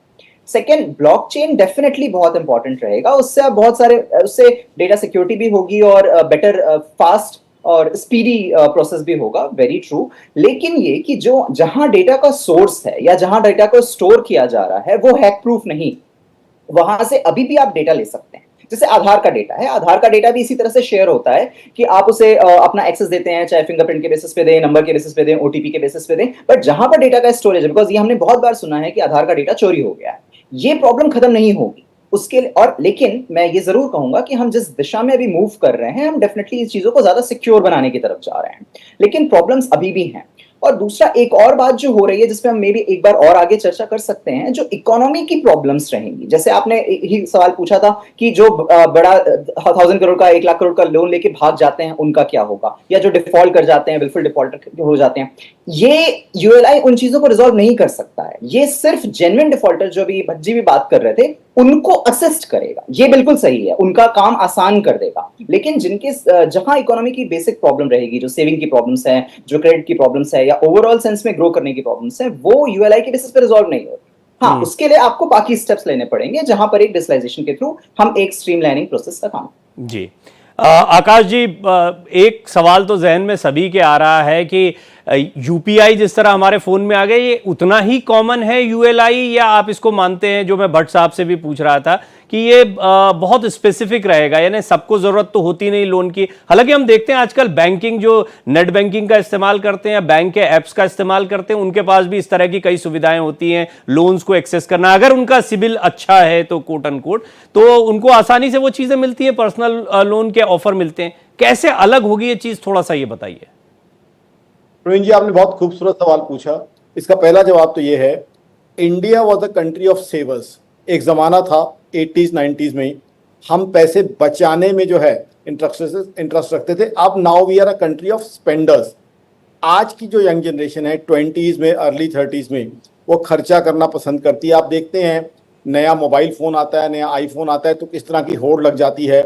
सेकेंड, ब्लॉकचेन डेफिनेटली बहुत इंपॉर्टेंट रहेगा। उससे आप बहुत सारे, उससे डेटा सिक्योरिटी भी होगी और बेटर, फास्ट और स्पीडी प्रोसेस भी होगा, वेरी ट्रू। लेकिन ये कि जो जहां डेटा का सोर्स है या जहां डेटा को स्टोर किया जा रहा है, वो हैक प्रूफ नहीं, वहां से अभी भी आप डेटा ले सकते हैं। जैसे आधार का डेटा है, आधार का डेटा भी इसी तरह से शेयर होता है कि आप उसे अपना एक्सेस देते हैं, चाहे फिंगरप्रिंट के बेसिस पे दें, नंबर के बेसिस पे दें, ओटीपी के बेसिस पे दें, बट जहां पर डेटा का स्टोरेज है, बिकॉज ये हमने बहुत बार सुना है कि आधार का डेटा चोरी हो गया है, ये प्रॉब्लम खत्म नहीं होगी उसके लिए। और लेकिन मैं ये जरूर कहूंगा कि हम जिस दिशा में अभी मूव कर रहे हैं, हम डेफिनेटली इस चीजों को ज्यादा सिक्योर बनाने की तरफ जा रहे हैं, लेकिन प्रॉब्लम्स अभी भी हैं। और दूसरा, एक और बात जो हो रही है जिसमें हम मे भी एक बार और आगे चर्चा कर सकते हैं, जो इकोनॉमी की प्रॉब्लम्स रहेंगी। जैसे आपने ही सवाल पूछा था कि जो बड़ा 1000 करोड़ का, 1 लाख करोड़ का लोन लेके भाग जाते हैं, उनका क्या होगा, या जो डिफॉल्ट कर जाते हैं, बिल्कुल डिफॉल्टर हो जाते हैं, ये यूएलआई उन चीजों को रिजॉल्व नहीं कर सकता है। ये सिर्फ जेन्युइन डिफॉल्टर, जो भी भज्जी भी बात कर रहे थे, उनको असिस्ट करेगा, ये बिल्कुल सही है, उनका काम आसान कर देगा। लेकिन जिनके जहां इकोनॉमी की बेसिक प्रॉब्लम रहेगी, जो सेविंग की प्रॉब्लम्स है, जो क्रेडिट की प्रॉब्लम्स है, या ओवरऑल सेंस में ग्रो करने की प्रॉब्लम्स है, वो यूएलआई के बेसिस पे रिजॉल्व नहीं होगी। हाँ, उसके लिए आपको बाकी स्टेप्स लेने पड़ेंगे, जहां पर एक डिजिटलाइजेशन के थ्रू हम एक स्ट्रीमलाइनिंग प्रोसेस का काम। जी, आकाश जी, एक सवाल तो जहन में सभी के आ रहा है कि यूपीआई जिस तरह हमारे फोन में आ गए, ये उतना ही कॉमन है यूएलआई, या आप इसको मानते हैं, जो मैं भट्ट साहब से भी पूछ रहा था, कि ये बहुत स्पेसिफिक रहेगा, यानी सबको जरूरत तो होती नहीं लोन की। हालांकि हम देखते हैं आजकल बैंकिंग, जो नेट बैंकिंग का इस्तेमाल करते हैं, बैंक के ऐप्स का इस्तेमाल करते हैं, उनके पास भी इस तरह की कई सुविधाएं होती हैं लोन्स को एक्सेस करना। अगर उनका सिबिल अच्छा है तो कोट अनकोट, तो उनको आसानी से वो चीजें मिलती हैं, पर्सनल लोन के ऑफर मिलते हैं। कैसे अलग होगी ये चीज, थोड़ा सा ये बताइए। प्रवीण जी, आपने बहुत खूबसूरत सवाल पूछा। इसका पहला जवाब तो ये है, India was a country of savers. एक जमाना था 80s 90s में, हम पैसे बचाने में जो है इंटरेस्ट रखते थे। अब now we are a country of spenders. आज की जो यंग जनरेशन है 20s में, अर्ली 30s में, वो खर्चा करना पसंद करती है। आप देखते हैं नया मोबाइल फ़ोन आता है, नया आईफोन आता है तो किस तरह की होड़ लग जाती है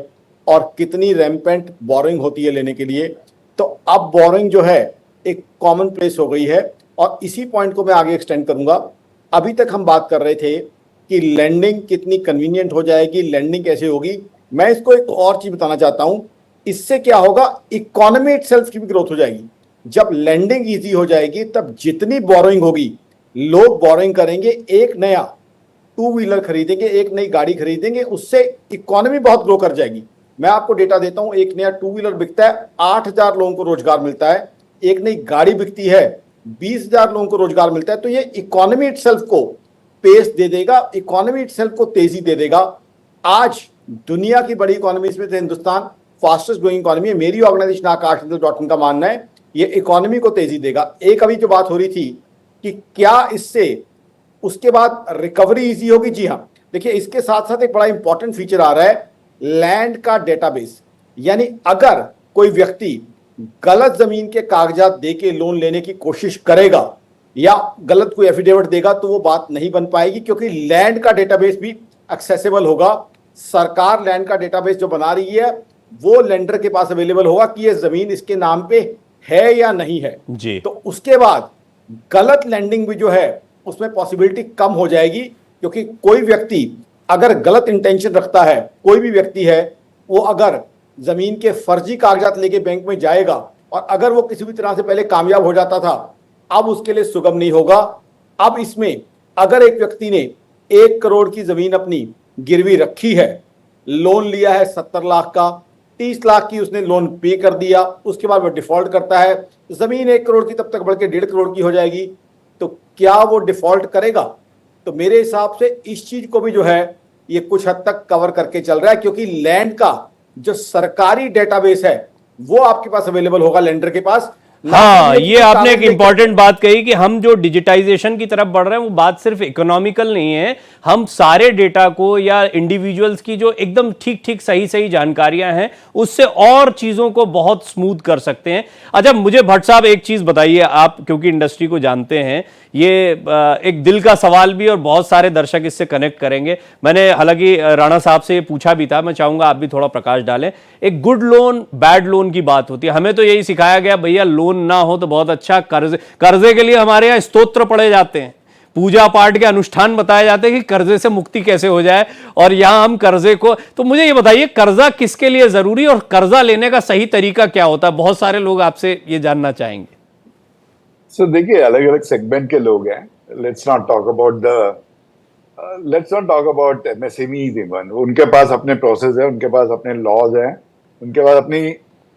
और कितनी रैम्पेंट बोरिंग होती है लेने के लिए। तो अब बोरिंग जो है एक कॉमन प्लेस हो गई है। और इसी पॉइंट को मैं आगे एक्सटेंड करूंगा। अभी तक हम बात कर रहे थे कि लैंडिंग कितनी कन्वीनियंट हो जाएगी, लैंडिंग कैसे होगी। मैं इसको एक और चीज़ बताना चाहता हूँ, इससे क्या होगा, इकोनॉमी इटसेल्फ की भी ग्रोथ हो जाएगी। जब लैंडिंग ईजी हो जाएगी तब जितनी बोरोइंग होगी, लोग बोरोइंग करेंगे, एक नया टू व्हीलर खरीदेंगे, एक नई गाड़ी खरीदेंगे, उससे इकोनॉमी बहुत ग्रो कर जाएगी। मैं आपको डेटा देता हूं, एक नया टू व्हीलर बिकता है 8,000 लोगों को रोजगार मिलता है, एक नई गाड़ी बिकती है 20,000 लोगों को रोजगार मिलता है। तो ये इकोनॉमी इटसेल्फ को पेस दे देगा, इकोनॉमी इटसेल्फ को तेजी दे देगा। आज दुनिया की बड़ी इकोनॉमीज में से हिंदुस्तान फास्टेस्ट ग्रोइंग इकोनॉमी है। मेरी ऑर्गेनाइजेशन आकाशडॉट का मानना है ये इकोनॉमी को तेजी देगा। एक अभी जो बात हो रही थी कि क्या इससे उसके बाद रिकवरी इजी होगी, जी हाँ। देखिए इसके साथ साथ एक बड़ा इंपॉर्टेंट फीचर आ रहा है, लैंड का डेटाबेस। यानी अगर कोई व्यक्ति गलत जमीन के कागजात देके लोन लेने की कोशिश करेगा या गलत कोई एफिडेविट देगा तो वो बात नहीं बन पाएगी, क्योंकि लैंड का डेटाबेस भी एक्सेसिबल होगा। सरकार लैंड का डेटाबेस जो बना रही है वो लेंडर के पास अवेलेबल होगा कि ये जमीन इसके नाम पे है या नहीं है जी। तो उसके बाद गलत लैंडिंग भी जो है उसमें पॉसिबिलिटी कम हो जाएगी। क्योंकि कोई व्यक्ति अगर गलत इंटेंशन रखता है, कोई भी व्यक्ति है, वो अगर जमीन के फर्जी कागजात लेके बैंक में जाएगा और अगर वो किसी भी तरह से पहले कामयाब हो जाता था, अब उसके लिए सुगम नहीं होगा। अब इसमें अगर एक व्यक्ति ने 1 करोड़ की जमीन अपनी गिरवी रखी है, लोन लिया है 70 लाख का, 30 लाख की उसने लोन पे कर दिया, उसके बाद वो डिफॉल्ट करता है, जमीन 1 करोड़ की तब तक बढ़ के 1.5 करोड़ की हो जाएगी, तो क्या वो डिफॉल्ट करेगा? तो मेरे हिसाब से इस चीज को भी जो है ये कुछ हद तक कवर करके चल रहा है, क्योंकि लैंड का जो सरकारी डेटाबेस है वो आपके पास अवेलेबल होगा, लेंडर के पास। हाँ, ये आपने एक इंपॉर्टेंट बात कही कि हम जो डिजिटाइजेशन की तरफ बढ़ रहे हैं वो बात सिर्फ इकोनॉमिकल नहीं है, हम सारे डेटा को या इंडिविजुअल्स की जो एकदम ठीक ठीक सही सही जानकारियां हैं उससे और चीजों को बहुत स्मूथ कर सकते हैं। अच्छा, मुझे भट्ट साहब एक चीज बताइए, आप क्योंकि इंडस्ट्री को जानते हैं, ये एक दिल का सवाल भी और बहुत सारे दर्शक इससे कनेक्ट करेंगे। मैंने हालांकि राणा साहब से ये पूछा भी था, मैं चाहूंगा आप भी थोड़ा प्रकाश डालें। एक गुड लोन बैड लोन की बात होती है, हमें तो यही सिखाया गया भैया लोन ना हो तो बहुत अच्छा, कर्जे के लिए हमारे यहाँ स्तोत्र पढ़े जाते हैं, पूजा पाठ के अनुष्ठान बताए जाते हैं कि कर्जे से मुक्ति कैसे हो जाए, और यहां हम कर्जे को, तो मुझे ये बताइए कर्जा किसके लिए जरूरी और कर्जा लेने का सही तरीका क्या होता है? बहुत सारे लोग आपसे ये जानना चाहेंगे। सो देखिए, अलग अलग सेगमेंट के लोग हैं। Let's not talk about MSMEs even. उनके पास अपने प्रोसेस है, उनके पास अपने लॉज हैं, उनके पास अपनी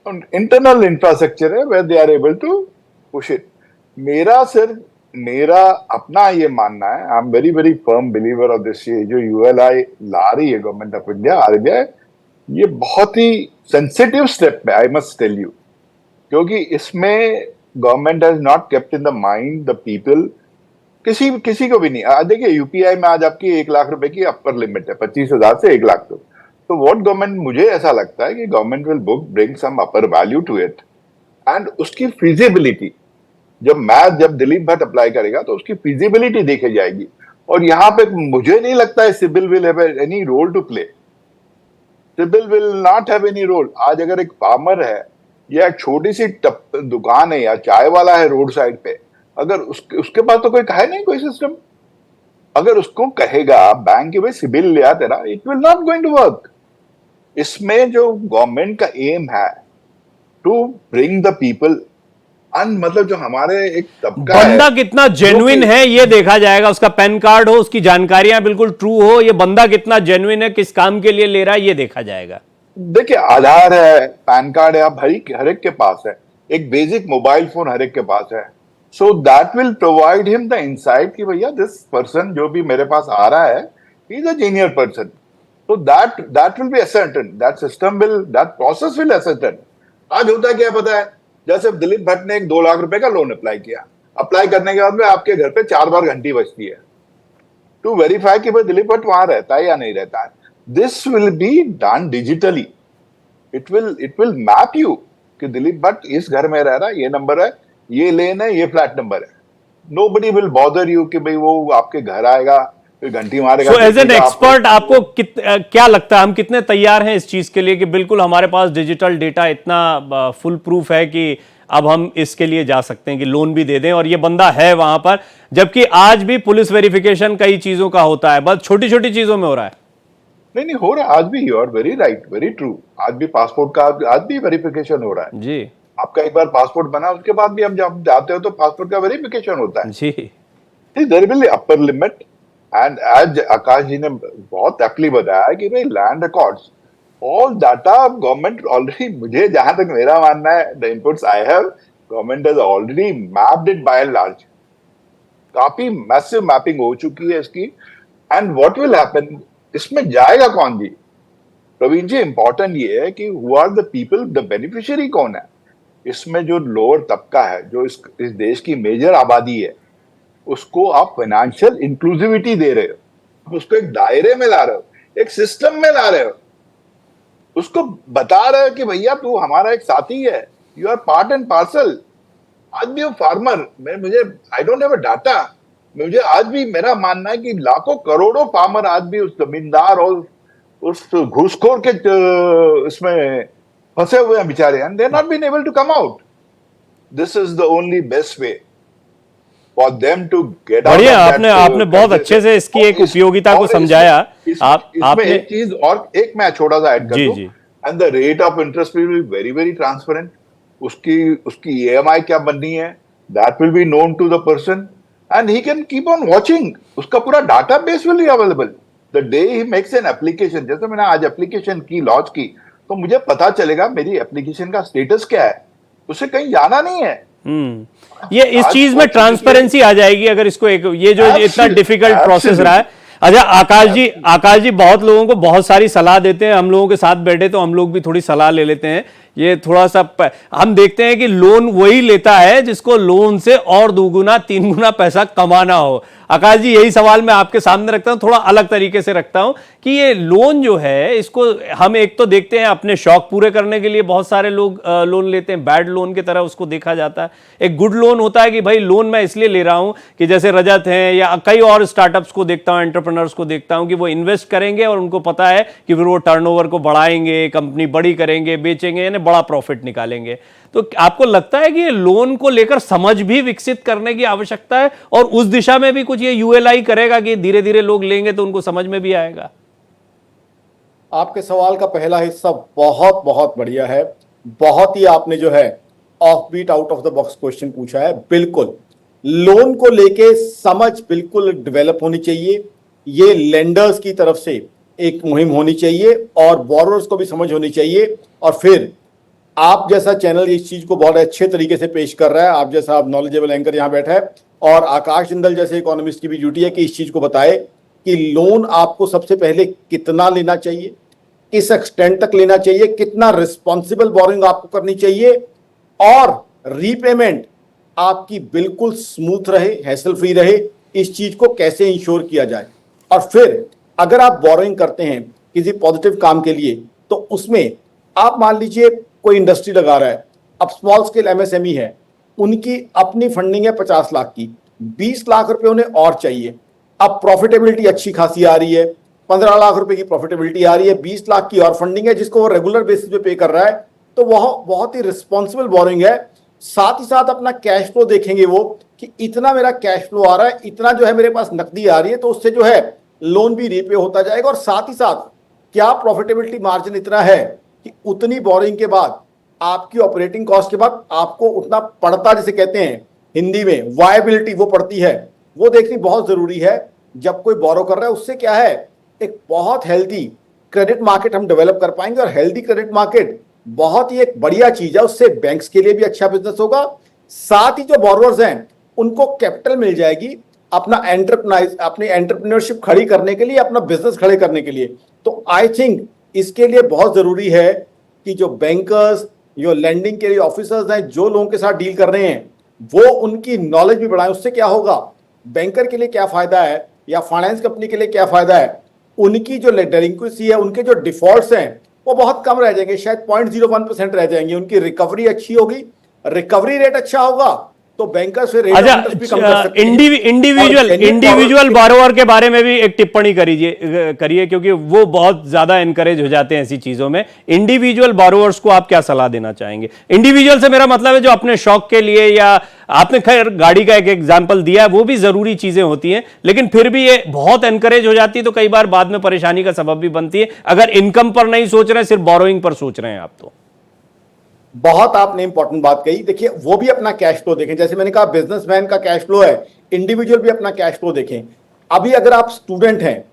इंटरनल इंफ्रास्ट्रक्चर है where they are able to push it. मेरा अपना ये मानना है, I am very very firm believer of this. ये जो यूएलआई ला रही है गवर्नमेंट ऑफ इंडिया, आरबीआई, ये बहुत ही सेंसिटिव स्टेप है, आई मस्ट टेल यू, क्योंकि इसमें government has not kept in the mind the people. किसी को भी नहीं। देखिए यूपीआई में आज आपकी 1 लाख रुपए की अपर लिमिट है, 25,000 से 1 लाख तक। तो व्हाट गवर्नमेंट, मुझे ऐसा लगता है कि government will bring some upper value to it, and उसकी फिजिबिलिटी जब दिलीप भट्ट अप्लाई करेगा तो उसकी फिजिबिलिटी देखी जाएगी। और यहाँ पे मुझे नहीं लगता है CIBIL will have any role to play. CIBIL will not have any role. आज अगर एक फार्मर है या एक छोटी सी दुकान है या चाय वाला है रोड साइड पे, अगर उसके पास तो कोई कहे नहीं, कोई सिस्टम, अगर उसको कहेगा बैंक के भाई सिबिल लिया तेरा, it will not going to work. इसमें जो गवर्नमेंट का एम है टू ब्रिंग द पीपल, मतलब जो हमारे एक तबका बंदा है, कितना जेन्युइन है ये देखा जाएगा, उसका पैन कार्ड हो, उसकी जानकारियां बिल्कुल ट्रू हो, ये बंदा कितना जेन्युइन है, किस काम के लिए ले रहा है, ये देखा जाएगा। देखिए आधार है, पैन कार्ड है, आप हर एक के पास है, एक बेसिक मोबाइल फोन हर एक के पास है। So that will provide him the insight कि भैया दिस पर्सन जो भी मेरे पास आ रहा है he is a जीनियर person. So that will be ascertained. That system will, that process will ascertain. आज होता क्या पता है, जैसे दिलीप भट्ट ने एक 2 लाख रुपए का लोन अप्लाई किया, अप्लाई करने के बाद में आपके घर पे 4 बार घंटी बजती है टू वेरीफाई कि भाई दिलीप भट्ट वहां रहता है या नहीं रहता है। This will be done digitally, it will map you कि दिलीप भट्ट इस घर में रह रहा है, ये नंबर है, ये लेन है, ये फ्लैट नंबर है. Nobody will bother you कि भाई वो आपके घर आएगा फिर घंटी मारेगा. सो एज एन एक्सपर्ट आपको क्या लगता है, हम कितने तैयार हैं इस चीज के लिए कि बिल्कुल हमारे पास डिजिटल डेटा इतना फुल प्रूफ है कि अब हम इसके लिए जा सकते हैं कि लोन भी दे दें और ये बंदा है वहां पर, जबकि आज भी पुलिस वेरिफिकेशन कई चीजों का होता है, बस छोटी छोटी चीजों में हो रहा है. नहीं हो रहा है आज भी. You are very right, very true. आज भी पासपोर्ट का आज भी वेरिफिकेशन हो रहा है जी. आपका एक बार पासपोर्ट बना उसके बाद भी हम जब जाते हो तो पासपोर्ट का वेरिफिकेशन होता है जी. There will be upper limit. And आज आकाश जी ने बहुत एक्चुअली बताया कि भाई land records all data government already, मुझे जहां तक मेरा मानना है, the inputs I have, government has already mapped it by and large. काफी मैसिव मैपिंग हो चुकी है इसकी. एंड व्हाट विल हैपन, इसमें जाएगा कौन जी? प्रवीण जी, इंपॉर्टेंट ये है कि who are the people, the beneficiary कौन है इसमें? जो लोअर तबका है, जो इस देश की मेजर आबादी है, उसको आप फाइनेंशियल इंक्लूसिविटी दे रहे हो, उसको एक दायरे में ला रहे हो, एक सिस्टम में ला रहे हो, उसको बता रहे हो कि भैया तू हमारा एक साथी है, you are part and parcel. आज भी वो फार्मर, मुझे I don't have a data, मुझे आज भी मेरा मानना है कि लाखों करोड़ों फार्मर आज भी उस जमींदार और उस घूसखोर के इसमें फंसे हुए हैं बेचारे, and they not been able to come out. This is the only best way for them to get out. बढ़िया, आपने बहुत अच्छे से इसकी एक उपयोगिता को समझाया. आपने एक चीज और एक मैं छोटा सा ऐड कर दूं, जी. And the rate of interest will be very very transparent. उसकी ईएमआई क्या बननी है, that will be known to the person and he can keep on watching. उसका पूरा database will be available the day he makes an application. जैसे मैंने आज application की, लॉन्च की, तो मुझे पता चलेगा मेरी एप्लीकेशन का स्टेटस क्या है, उसे कहीं जाना नहीं है. ये इस चीज में ट्रांसपेरेंसी आ जाएगी अगर इसको एक, ये जो इतना डिफिकल्ट प्रोसेस रहा है. अच्छा आकाश जी बहुत लोगों को बहुत सारी सलाह देते हैं, हम लोगों के साथ बैठे तो हम लोग भी थोड़ी सलाह ले लेते हैं. ये थोड़ा सा हम देखते हैं कि लोन वही लेता है जिसको लोन से और 2 गुना 3 गुना पैसा कमाना हो. आकाश जी, यही सवाल मैं आपके सामने रखता हूं, थोड़ा अलग तरीके से रखता हूं कि ये लोन जो है, इसको हम एक तो देखते हैं अपने शौक पूरे करने के लिए बहुत सारे लोग लोन लेते हैं, बैड लोन की तरह उसको देखा जाता है. एक गुड लोन होता है कि भाई लोन मैं इसलिए ले रहा हूं कि जैसे रजत हैं या कई और स्टार्टअप्स को देखता हूं, एंटरप्रेन्योर्स को देखता हूं कि वो इन्वेस्ट करेंगे और उनको पता है कि फिर वो टर्नओवर को बढ़ाएंगे, कंपनी बड़ी करेंगे, बेचेंगे, यानी बड़ा प्रॉफिट निकालेंगे. तो आपको लगता है कि ये लोन को लेकर समझ भी विकसित करने की आवश्यकता है और उस दिशा में भी कुछ ये यूएलआई करेगा कि धीरे धीरे लोग लेंगे तो उनको समझ में भी आएगा? आपके सवाल का पहला हिस्सा बहुत बहुत बढ़िया है. बहुत ही आपने जो है off beat, out of the box question पूछा है. बिल्कुल लोन को लेके समझ बिल्कुल डेवलप होनी चाहिए. ये लेंडर्स की तरफ से एक मुहिम होनी चाहिए और बोरोअर्स को भी समझ होनी चाहिए. और फिर आप जैसा चैनल इस चीज को बहुत अच्छे तरीके से पेश कर रहा है, आप जैसा आप नॉलेजेबल एंकर यहाँ बैठा है, और आकाश जिंदल जैसे इकोनॉमिस्ट की भी ड्यूटी है कि इस चीज को बताए कि लोन आपको सबसे पहले कितना लेना चाहिए, किस एक्सटेंट तक लेना चाहिए, कितना रिस्पॉन्सिबल बोरिंग आपको करनी चाहिए, और रीपेमेंट आपकी बिल्कुल स्मूथ रहे, हैसल फ्री रहे, इस चीज को कैसे इंश्योर किया जाए. और फिर अगर आप बोरिंग करते हैं किसी पॉजिटिव काम के लिए, तो उसमें आप मान लीजिए कोई इंडस्ट्री लगा रहा है, अब स्मॉल स्केल एमएसएमई है, उनकी अपनी फंडिंग है 50 लाख की, 20 लाख रुपए उन्हें और चाहिए. अब प्रॉफिटेबिलिटी अच्छी खासी आ रही है, 15 लाख रुपए की प्रॉफिटेबिलिटी आ रही है, 20 लाख की और फंडिंग है जिसको वो रेगुलर बेसिस पे पे कर रहा है, तो वह बहुत ही रिस्पॉन्सिबल बोरिंग है. साथ ही साथ अपना कैश फ्लो देखेंगे वो कि इतना मेरा कैश फ्लो आ रहा है, इतना जो है मेरे पास नकदी आ रही है, तो उससे जो है लोन भी रीपे होता जाएगा. और साथ ही साथ क्या प्रॉफिटेबिलिटी मार्जिन इतना है कि उतनी बोरिंग के बाद आपकी ऑपरेटिंग कॉस्ट के बाद आपको उतना पड़ता, जिसे कहते हैं हिंदी में वायबिलिटी, वो पड़ती है, वो देखनी बहुत जरूरी है. जब कोई बोरो कर रहा है उससे क्या है, एक बहुत हेल्दी क्रेडिट मार्केट हम डेवलप कर पाएंगे. और हेल्दी क्रेडिट मार्केट बहुत ही एक बढ़िया चीज है, उससे बैंक्स के लिए भी अच्छा बिजनेस होगा. साथ ही जो बोरोअर्स हैं उनको कैपिटल मिल जाएगी अपना अपनी एंटरप्रेन्योरशिप खड़ी करने के लिए, अपना बिजनेस खड़े करने के लिए. तो आई थिंक इसके लिए बहुत जरूरी है कि जो बैंकर्स, जो लैंडिंग के लिए ऑफिसर्स हैं, जो लोगों के साथ डील कर रहे हैं, वो उनकी नॉलेज भी बढ़ाएं. उससे क्या होगा, बैंकर के लिए क्या फायदा है या फाइनेंस कंपनी के लिए क्या फायदा है, उनकी जो डेलिंक्वेंसी है, उनके जो डिफॉल्ट्स हैं, वो बहुत कम रह जाएंगे, शायद 0.01% रह जाएंगे। उनकी रिकवरी अच्छी होगी, रिकवरी रेट अच्छा होगा तो बैंकर्स फिर रेट ऑफ इंटरेस्ट भी कम कर सकते हैं। इंडिविजुअल बोरोवर के बारे में भी एक टिप्पणी करिए क्योंकि वो बहुत ज्यादा एनकरेज हो जाते हैं ऐसी चीजों में। इंडिविजुअल बोरोवर्स को आप क्या सलाह देना चाहेंगे? इंडिविजुअल से मेरा मतलब है जो अपने शौक के लिए, या आपने खैर गाड़ी का एक एग्जांपल दिया है, वो भी जरूरी चीजें होती हैं, लेकिन फिर भी ये बहुत एनकरेज हो जाती है तो कई बार बाद में परेशानी का सबब भी बनती है अगर इनकम पर नहीं सोच रहे हैं, सिर्फ बोरोइंग पर सोच रहे हैं आप तो। बहुत आपने इंपॉर्टेंट बात कही। देखिए, वो भी अपना कैश फ्लो देखें, जैसे मैंने कहा बिजनेसमैन का कैश फ्लो है, इंडिविजुअल भी अपना कैश फ्लो देखें। अभी अगर आप स्टूडेंट हैं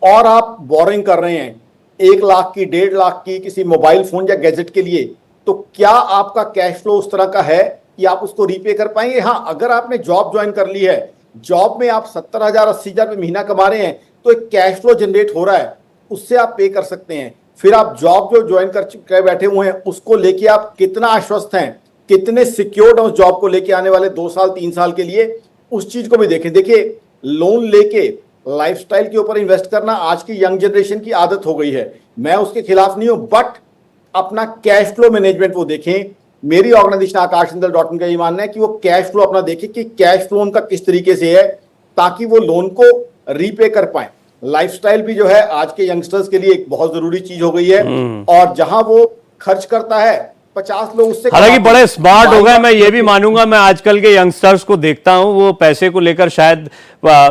और आप बोरिंग कर रहे हैं 1 लाख की, 1.5 लाख की किसी मोबाइल फोन या गैजेट के लिए, तो क्या आपका कैश फ्लो उस तरह का है कि आप उसको रीपे कर पाएंगे? हाँ, अगर आपने जॉब ज्वाइन कर ली है, जॉब में आप 70,000 80,000 रुपये महीना कमा रहे हैं, तो एक कैश फ्लो जनरेट हो रहा है, उससे आप पे कर सकते हैं। फिर आप जॉब जो ज्वाइन कर बैठे हुए हैं उसको लेके आप कितना आश्वस्त हैं, कितने सिक्योर्ड हैं उस जॉब को लेके आने वाले 2 साल 3 साल के लिए, उस चीज को भी देखें। देखिए, लोन लेके लाइफस्टाइल के ऊपर इन्वेस्ट करना आज की यंग जनरेशन की आदत हो गई है, मैं उसके खिलाफ नहीं हूं, बट अपना कैश फ्लो मैनेजमेंट वो देखें। मेरी ऑर्गेनाइजेशन akashjindal.in का ये मानना है कि वो कैश फ्लो अपना देखें कि कैश फ्लो उनका किस तरीके से है, ताकि वो लोन को रीपे कर पाए। लाइफस्टाइल भी जो है आज के यंगस्टर्स के लिए एक बहुत जरूरी चीज हो गई है, और जहां वो खर्च करता है 50 लोग उससे, हालांकि बड़े स्मार्ट हो गए, मैं ये भी मानूंगा। मैं आजकल के यंगस्टर्स को देखता हूं, वो पैसे को लेकर शायद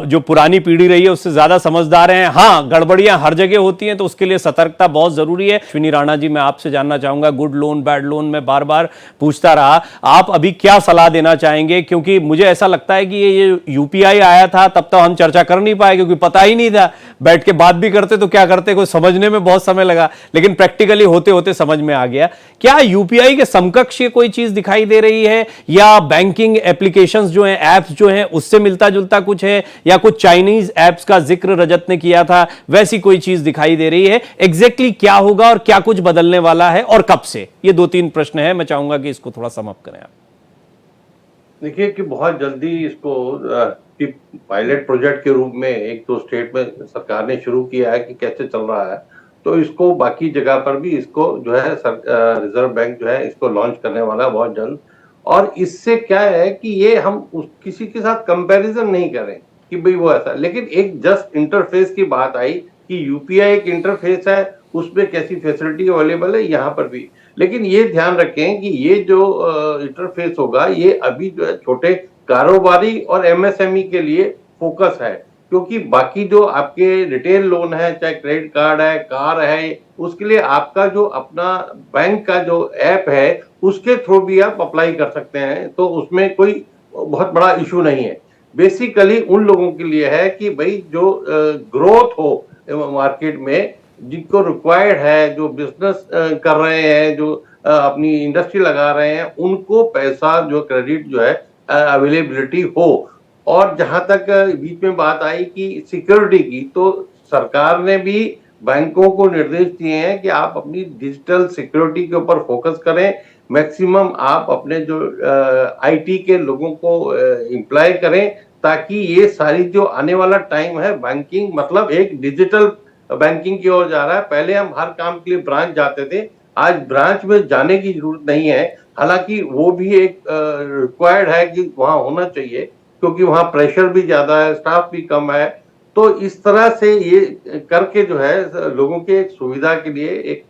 जो पुरानी पीढ़ी रही है उससे ज्यादा समझदार हैं। हाँ, गड़बड़ियां हर जगह होती हैं तो उसके लिए सतर्कता बहुत जरूरी है। अश्विनी राणा जी, मैं आपसे जानना चाहूंगा, गुड लोन बैड लोन में बार बार पूछता रहा, आप अभी क्या सलाह देना चाहेंगे? क्योंकि मुझे ऐसा लगता है कि ये यूपीआई आया था तब तो हम चर्चा कर नहीं पाए क्योंकि पता ही नहीं था, बैठ के बात भी करते तो क्या करते, कोई समझने में बहुत समय लगा, लेकिन प्रैक्टिकली होते होते समझ में आ गया। क्या यूपीआई के समकक्ष ये कोई चीज दिखाई दे रही है, या बैंकिंग एप्लीकेशंस जो हैं, एप्स जो हैं, उससे मिलता जुलता कुछ है, या कुछ चाइनीज एप्स का जिक्र रजत ने किया था, वैसी कोई चीज दिखाई दे रही है? एग्जैक्टली क्या होगा और क्या कुछ बदलने वाला है और कब से? ये 2-3 प्रश्न है, मैं चाहूंगा कि इसको थोड़ा सम अप करें आप। देखिए कि बहुत जल्दी इसको पायलट प्रोजेक्ट के रूप में 1-2 स्टेट में सरकार ने शुरू किया है कि कैसे चल रहा है, तो इसको बाकी जगह पर भी इसको जो है रिजर्व बैंक जो है इसको लॉन्च करने वाला है बहुत जल्द। और इससे क्या है कि ये हम किसी के साथ कंपैरिजन नहीं करें कि भाई वो ऐसा, लेकिन एक जस्ट इंटरफेस की बात आई कि यूपीआई एक इंटरफेस है, उसमें कैसी फैसिलिटी अवेलेबल है यहाँ पर भी। लेकिन ये ध्यान रखें कि ये जो इंटरफेस होगा ये अभी जो है छोटे कारोबारी और एमएसएमई के लिए फोकस है, क्योंकि बाकी जो आपके रिटेल लोन है, चाहे क्रेडिट कार्ड है, कार है, उसके लिए आपका जो अपना बैंक का जो ऐप है उसके थ्रू भी आप अप्लाई कर सकते हैं, तो उसमें कोई बहुत बड़ा इशू नहीं है। बेसिकली उन लोगों के लिए है कि भाई जो ग्रोथ हो मार्केट में, जिनको रिक्वायर्ड है, जो बिजनेस कर रहे हैं, जो अपनी इंडस्ट्री लगा रहे हैं, उनको पैसा जो क्रेडिट जो है अवेलेबिलिटी हो। और जहां तक बीच में बात आई कि सिक्योरिटी की, तो सरकार ने भी बैंकों को निर्देश दिए हैं कि आप अपनी डिजिटल सिक्योरिटी के ऊपर फोकस करें, मैक्सिमम आप अपने जो आईटी के लोगों को एम्प्लॉय करें, ताकि ये सारी जो आने वाला टाइम है, बैंकिंग मतलब एक डिजिटल बैंकिंग की ओर जा रहा है। पहले हम हर काम के लिए ब्रांच जाते थे, आज ब्रांच में जाने की जरूरत नहीं है, हालांकि वो भी एक रिक्वायर्ड है कि वहां होना चाहिए, क्योंकि वहां प्रेशर भी ज्यादा है, स्टाफ भी कम है। तो इस तरह से ये करके जो है लोगों के एक सुविधा के लिए एक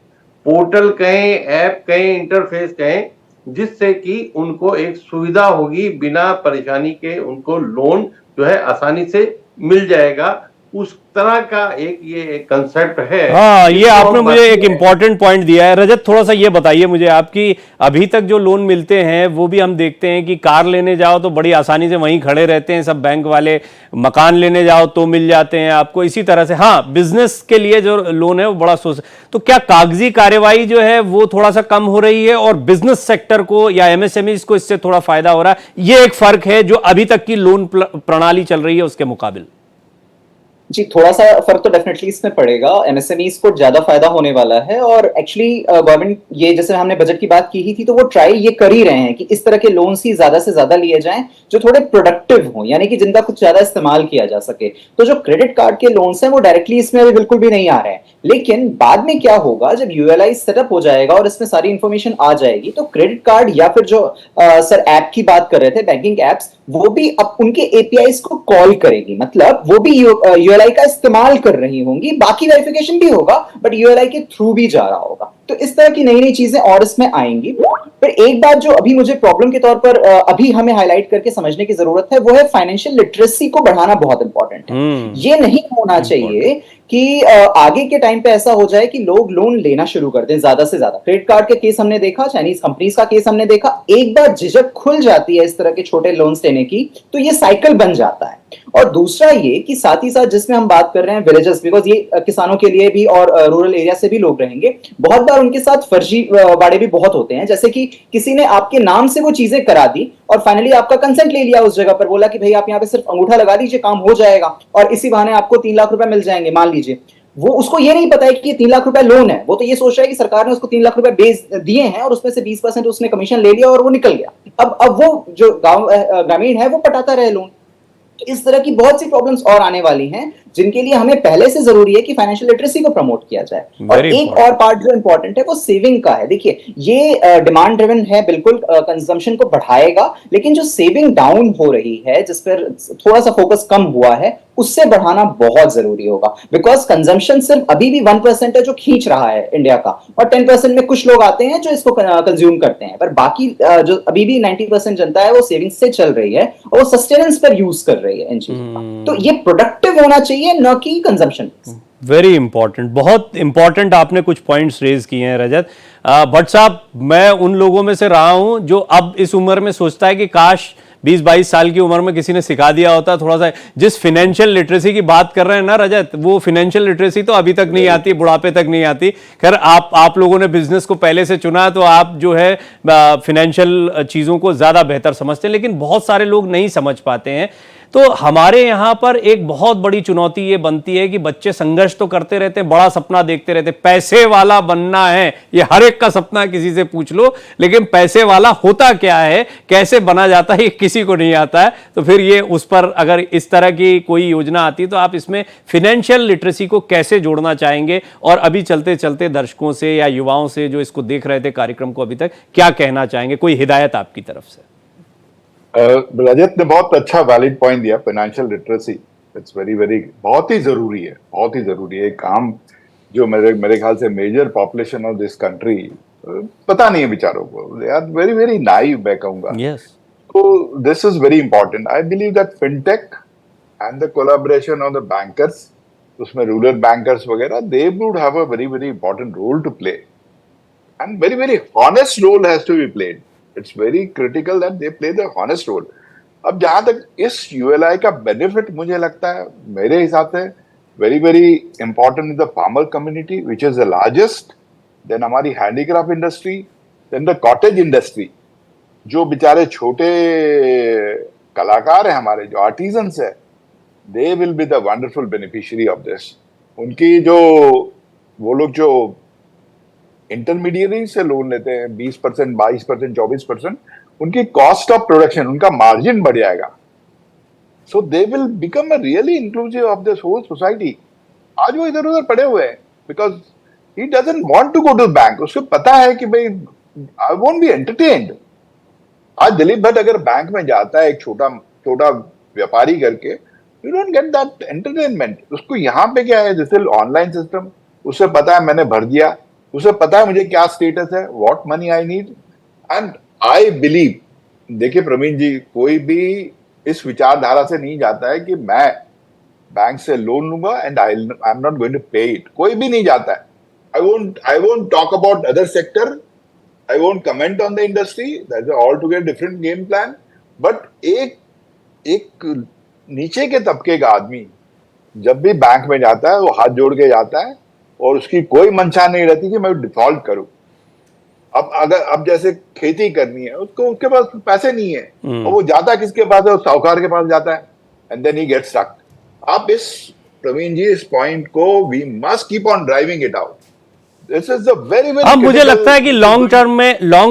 पोर्टल कहें, ऐप कहें, इंटरफेस कहें, जिससे कि उनको एक सुविधा होगी, बिना परेशानी के उनको लोन जो है आसानी से मिल जाएगा। उस तरह का एक ये कंसेप्ट है। हाँ, ये आपने मुझे एक इंपॉर्टेंट पॉइंट दिया है। रजत, थोड़ा सा ये बताइए मुझे, आपकी अभी तक जो लोन मिलते हैं वो भी हम देखते हैं कि कार लेने जाओ तो बड़ी आसानी से वहीं खड़े रहते हैं सब बैंक वाले, मकान लेने जाओ तो मिल जाते हैं आपको, इसी तरह से। हाँ, बिजनेस के लिए जो लोन है वो बड़ा तो क्या कागजी कार्यवाही जो है वो थोड़ा सा कम हो रही है और बिजनेस सेक्टर को या एमएसएमईज को इससे थोड़ा फायदा हो रहा है? ये एक फर्क है जो अभी तक की लोन प्रणाली चल रही है उसके मुकाबले। जी, थोड़ा सा फर्क तो डेफिनेटली इसमें पड़ेगा। एमएसएमईज को ज्यादा फायदा होने वाला है और एक्चुअली गवर्नमेंट, ये जैसे हमने बजट की बात की ही थी, तो वो ट्राई ये कर ही रहे हैं कि इस तरह के लोन्स ही ज्यादा से ज्यादा लिए जाएं जो थोड़े प्रोडक्टिव हों, यानी कि जिनका कुछ ज्यादा इस्तेमाल किया जा सके। तो जो क्रेडिट कार्ड के लोन्स हैं वो डायरेक्टली इसमें अभी बिल्कुल भी नहीं आ रहे हैं, लेकिन बाद में क्या होगा जब यूएलआई सेटअप हो जाएगा और इसमें सारी इंफॉर्मेशन आ जाएगी, तो क्रेडिट कार्ड या फिर जो सर ऐप की बात कर रहे थे, बैंकिंग एप्स, वो भी अब उनके एपीआईज को कॉल करेगी, मतलब वो भी यूएलआई का इस्तेमाल कर रही होंगी। बाकी वेरिफिकेशन भी होगा बट यूएलआई के थ्रू भी जा रहा होगा। तो इस तरह की नई नई चीजें और इसमें आएंगी। पर एक बात जो अभी मुझे प्रॉब्लम के तौर पर अभी हमें हाईलाइट करके समझने की जरूरत है, वो है फाइनेंशियल लिटरेसी को बढ़ाना बहुत इंपॉर्टेंट है। ये नहीं होना चाहिए कि आगे के टाइम पे ऐसा हो जाए कि लोग लोन लेना शुरू कर दें ज्यादा से ज्यादा। क्रेडिट कार्ड के केस हमने देखा, चाइनीज कंपनीज का केस हमने देखा, एक बार झिझक खुल जाती है इस तरह के छोटे लोन्स लेने की तो ये साइकिल बन जाता है। और दूसरा ये कि साथ ही साथ जिसमें हम बात कर रहे हैं विलेजेस, बिकॉज ये किसानों के लिए भी और रूरल एरिया से भी लोग रहेंगे, बहुत बार उनके साथ फर्जी वाड़े भी बहुत होते हैं। जैसे कि किसी ने आपके नाम से वो चीजें करा दी और फाइनली आपका कंसेंट ले लिया उस जगह पर, बोला कि भाई आप यहाँ पे सिर्फ अंगूठा लगा दीजिए, काम हो जाएगा और इसी बहाने आपको 3 लाख रुपए मिल जाएंगे, मान लीजिए। वो उसको ये नहीं पता है कि ये 3 लाख रुपए लोन है, वो तो ये सोच रहा है कि सरकार ने उसको 3 लाख रुपए बेच दिए हैं और उसमें से 20% उसने कमीशन ले लिया और वो निकल गया। अब वो जो गांव ग्रामीण है वो पटाता रहे लोन। इस तरह की बहुत सी प्रॉब्लम्स और आने वाली हैं जिनके लिए हमें पहले से जरूरी है कि फाइनेंशियल लिटरेसी को प्रमोट किया जाए। और एक और पार्ट जो इंपॉर्टेंट है वो सेविंग का है। देखिए, ये डिमांड ड्रिवन है, बिल्कुल कंजम्पशन को बढ़ाएगा, लेकिन जो सेविंग डाउन हो रही है, जिस पर थोड़ा सा फोकस कम हुआ है, उससे बढ़ाना बहुत जरूरी होगा। बिकॉज कंजम्पशन सिर्फ अभी भी 1% है जो खींच रहा है इंडिया का, और 10% में कुछ लोग आते हैं जो इसको कंज्यूम करते हैं, पर बाकी जो अभी भी 90% जनता है वो सेविंग्स से चल रही है और वो सस्टेनेंस पर यूज कर रही है इन चीजों का। तो ये प्रोडक्टिव होना चाहिए, न कि कंजम्पशन। वेरी इंपॉर्टेंट, बहुत इंपॉर्टेंट आपने कुछ पॉइंट्स रेज किए हैं रजत। भट्ट साहब, मैं उन लोगों में से रहा हूं जो अब इस उम्र में सोचता है कि काश 20-22 साल की उम्र में किसी ने सिखा दिया होता थोड़ा सा। जिस फिनेंशियल लिटरेसी की बात कर रहे हैं ना रजत, वो फिनेंशियल लिटरेसी तो अभी तक नहीं आती, बुढ़ापे तक नहीं आती। खैर, आप लोगों ने बिजनेस को पहले से चुना तो आप जो है फिनेंशियल चीज़ों को ज़्यादा बेहतर समझते हैं, लेकिन बहुत सारे लोग नहीं समझ पाते हैं। तो हमारे यहाँ पर एक बहुत बड़ी चुनौती ये बनती है कि बच्चे संघर्ष तो करते रहते हैं, बड़ा सपना देखते रहते हैं, पैसे वाला बनना है, ये हर एक का सपना है, किसी से पूछ लो, लेकिन पैसे वाला होता क्या है, कैसे बना जाता है, ये किसी को नहीं आता है। तो फिर ये उस पर अगर इस तरह की कोई योजना आती तो आप इसमें फिनेंशियल लिटरेसी को कैसे जोड़ना चाहेंगे, और अभी चलते चलते दर्शकों से या युवाओं से जो इसको देख रहे थे कार्यक्रम को अभी तक, क्या कहना चाहेंगे? कोई हिदायत आपकी तरफ से? रजत ने बहुत अच्छा वैलिड पॉइंट दिया। Financial literacy it's very very बहुत ही जरूरी है, बहुत ही जरूरी है। काम जो मेरे ख्याल से major population of this country पता नहीं है बेचारों को, they are very very naive, मैं कहूंगा। यस, तो this is very important. I believe that fintech and the collaboration of the bankers, उसमें रूरल बैंकर्स वगैरह, they would have a very very important role to play, and very very honest role has to be played. It's very critical that they play the honest role. अब जहां तक इस ULI का benefit मुझे लगता है, मेरे हिसाब से very very important in the farmer community which is the largest, then हमारी handicraft industry, then the cottage industry. जो बेचारे छोटे कलाकार हैं हमारे, जो आर्टिजन्स है, they will be the wonderful beneficiary of this. उनकी जो वो लोग जो इंटरमीडिएट से लोन लेते हैं 20%, 22%, 24%, उनकी कॉस्ट ऑफ प्रोडक्शन, उनका मार्जिन बढ़ जाएगा। So they will become a really inclusive of this whole society. आज वो इधर उधर पड़े हुए हैं because he doesn't want to go to bank. उसको पता है कि भाई आई वोंट बी एंटरटेन्ड। आज दिलीप भट्ट अगर बैंक में जाता है एक छोटा व्यापारी करके, you don't get that entertainment. उसको यहाँ पे क्या है, जैसे ऑनलाइन सिस्टम, उसे पता है मैंने भर दिया, उसे पता है मुझे क्या स्टेटस है, what money I need. And I believe, देखिए प्रवीण जी, कोई भी इस विचारधारा से नहीं जाता है कि मैं बैंक से लोन लूंगा and I am not going to pay it. कोई भी नहीं जाता है। I won't talk about other sector, I won't comment on the industry, that's altogether different game plan. But एक नीचे के तबके का आदमी जब भी बैंक में जाता है, वो हाथ जोड़ के जाता है और उसकी कोई मंशा नहीं रहती कि मैं डिफॉल्ट करूं। अब जैसे खेती करनी है, उसको उसके पास पैसे नहीं है, और वो जाता किसके पास है? साहूकार के पास जाता है, and then he gets stuck. आप इस प्रवीण जी, इस पॉइंट को we must keep on driving it out. This is a very very, अब मुझे लगता है कि लॉन्ग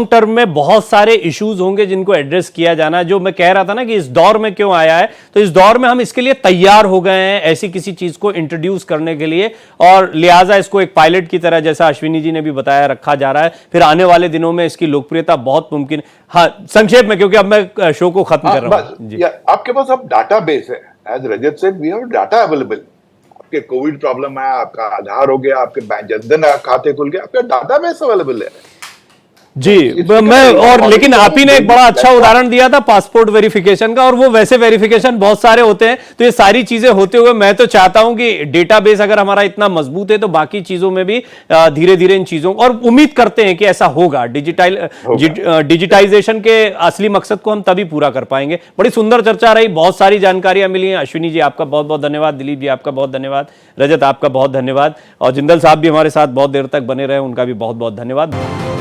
टर्म में बहुत सारे इश्यूज होंगे जिनको एड्रेस किया जाना है। जो मैं कह रहा था ना कि इस दौर में क्यों आया है, तो इस दौर में हम इसके लिए तैयार हो गए हैं ऐसी किसी चीज को इंट्रोड्यूस करने के लिए, और लिहाजा इसको एक पायलट की तरह, जैसा अश्विनी जी ने भी बताया, रखा जा रहा है। फिर आने वाले दिनों में इसकी लोकप्रियता बहुत मुमकिन। हाँ, संक्षेप में, क्योंकि अब मैं शो को खत्म कर रहा हूं जी। आपके पास अब डाटा बेस है, as Rajat said, we have data available. आपके कोविड प्रॉब्लम है, आपका आधार हो गया, आपके बैंक जनधन खाते खुल गए, आपका डाटाबेस अवेलेबल है जी। मैं और लेकिन आप ही ने एक बड़ा अच्छा उदाहरण दिया था पासपोर्ट वेरिफिकेशन का, और वो वैसे वेरिफिकेशन बहुत सारे होते हैं। तो ये सारी चीजें होते हुए मैं तो चाहता हूं कि डेटाबेस अगर हमारा इतना मजबूत है तो बाकी चीजों में भी धीरे धीरे इन चीजों, और उम्मीद करते हैं कि ऐसा होगा। डिजिटाइजेशन के असली मकसद को हम तभी पूरा कर पाएंगे। बड़ी सुंदर चर्चा रही, बहुत सारी जानकारियां मिली हैं। अश्विनी जी आपका बहुत बहुत धन्यवाद, दिलीप जी आपका बहुत धन्यवाद, रजत आपका बहुत धन्यवाद, और जिंदल साहब भी हमारे साथ बहुत देर तक बने रहे, उनका भी बहुत बहुत धन्यवाद।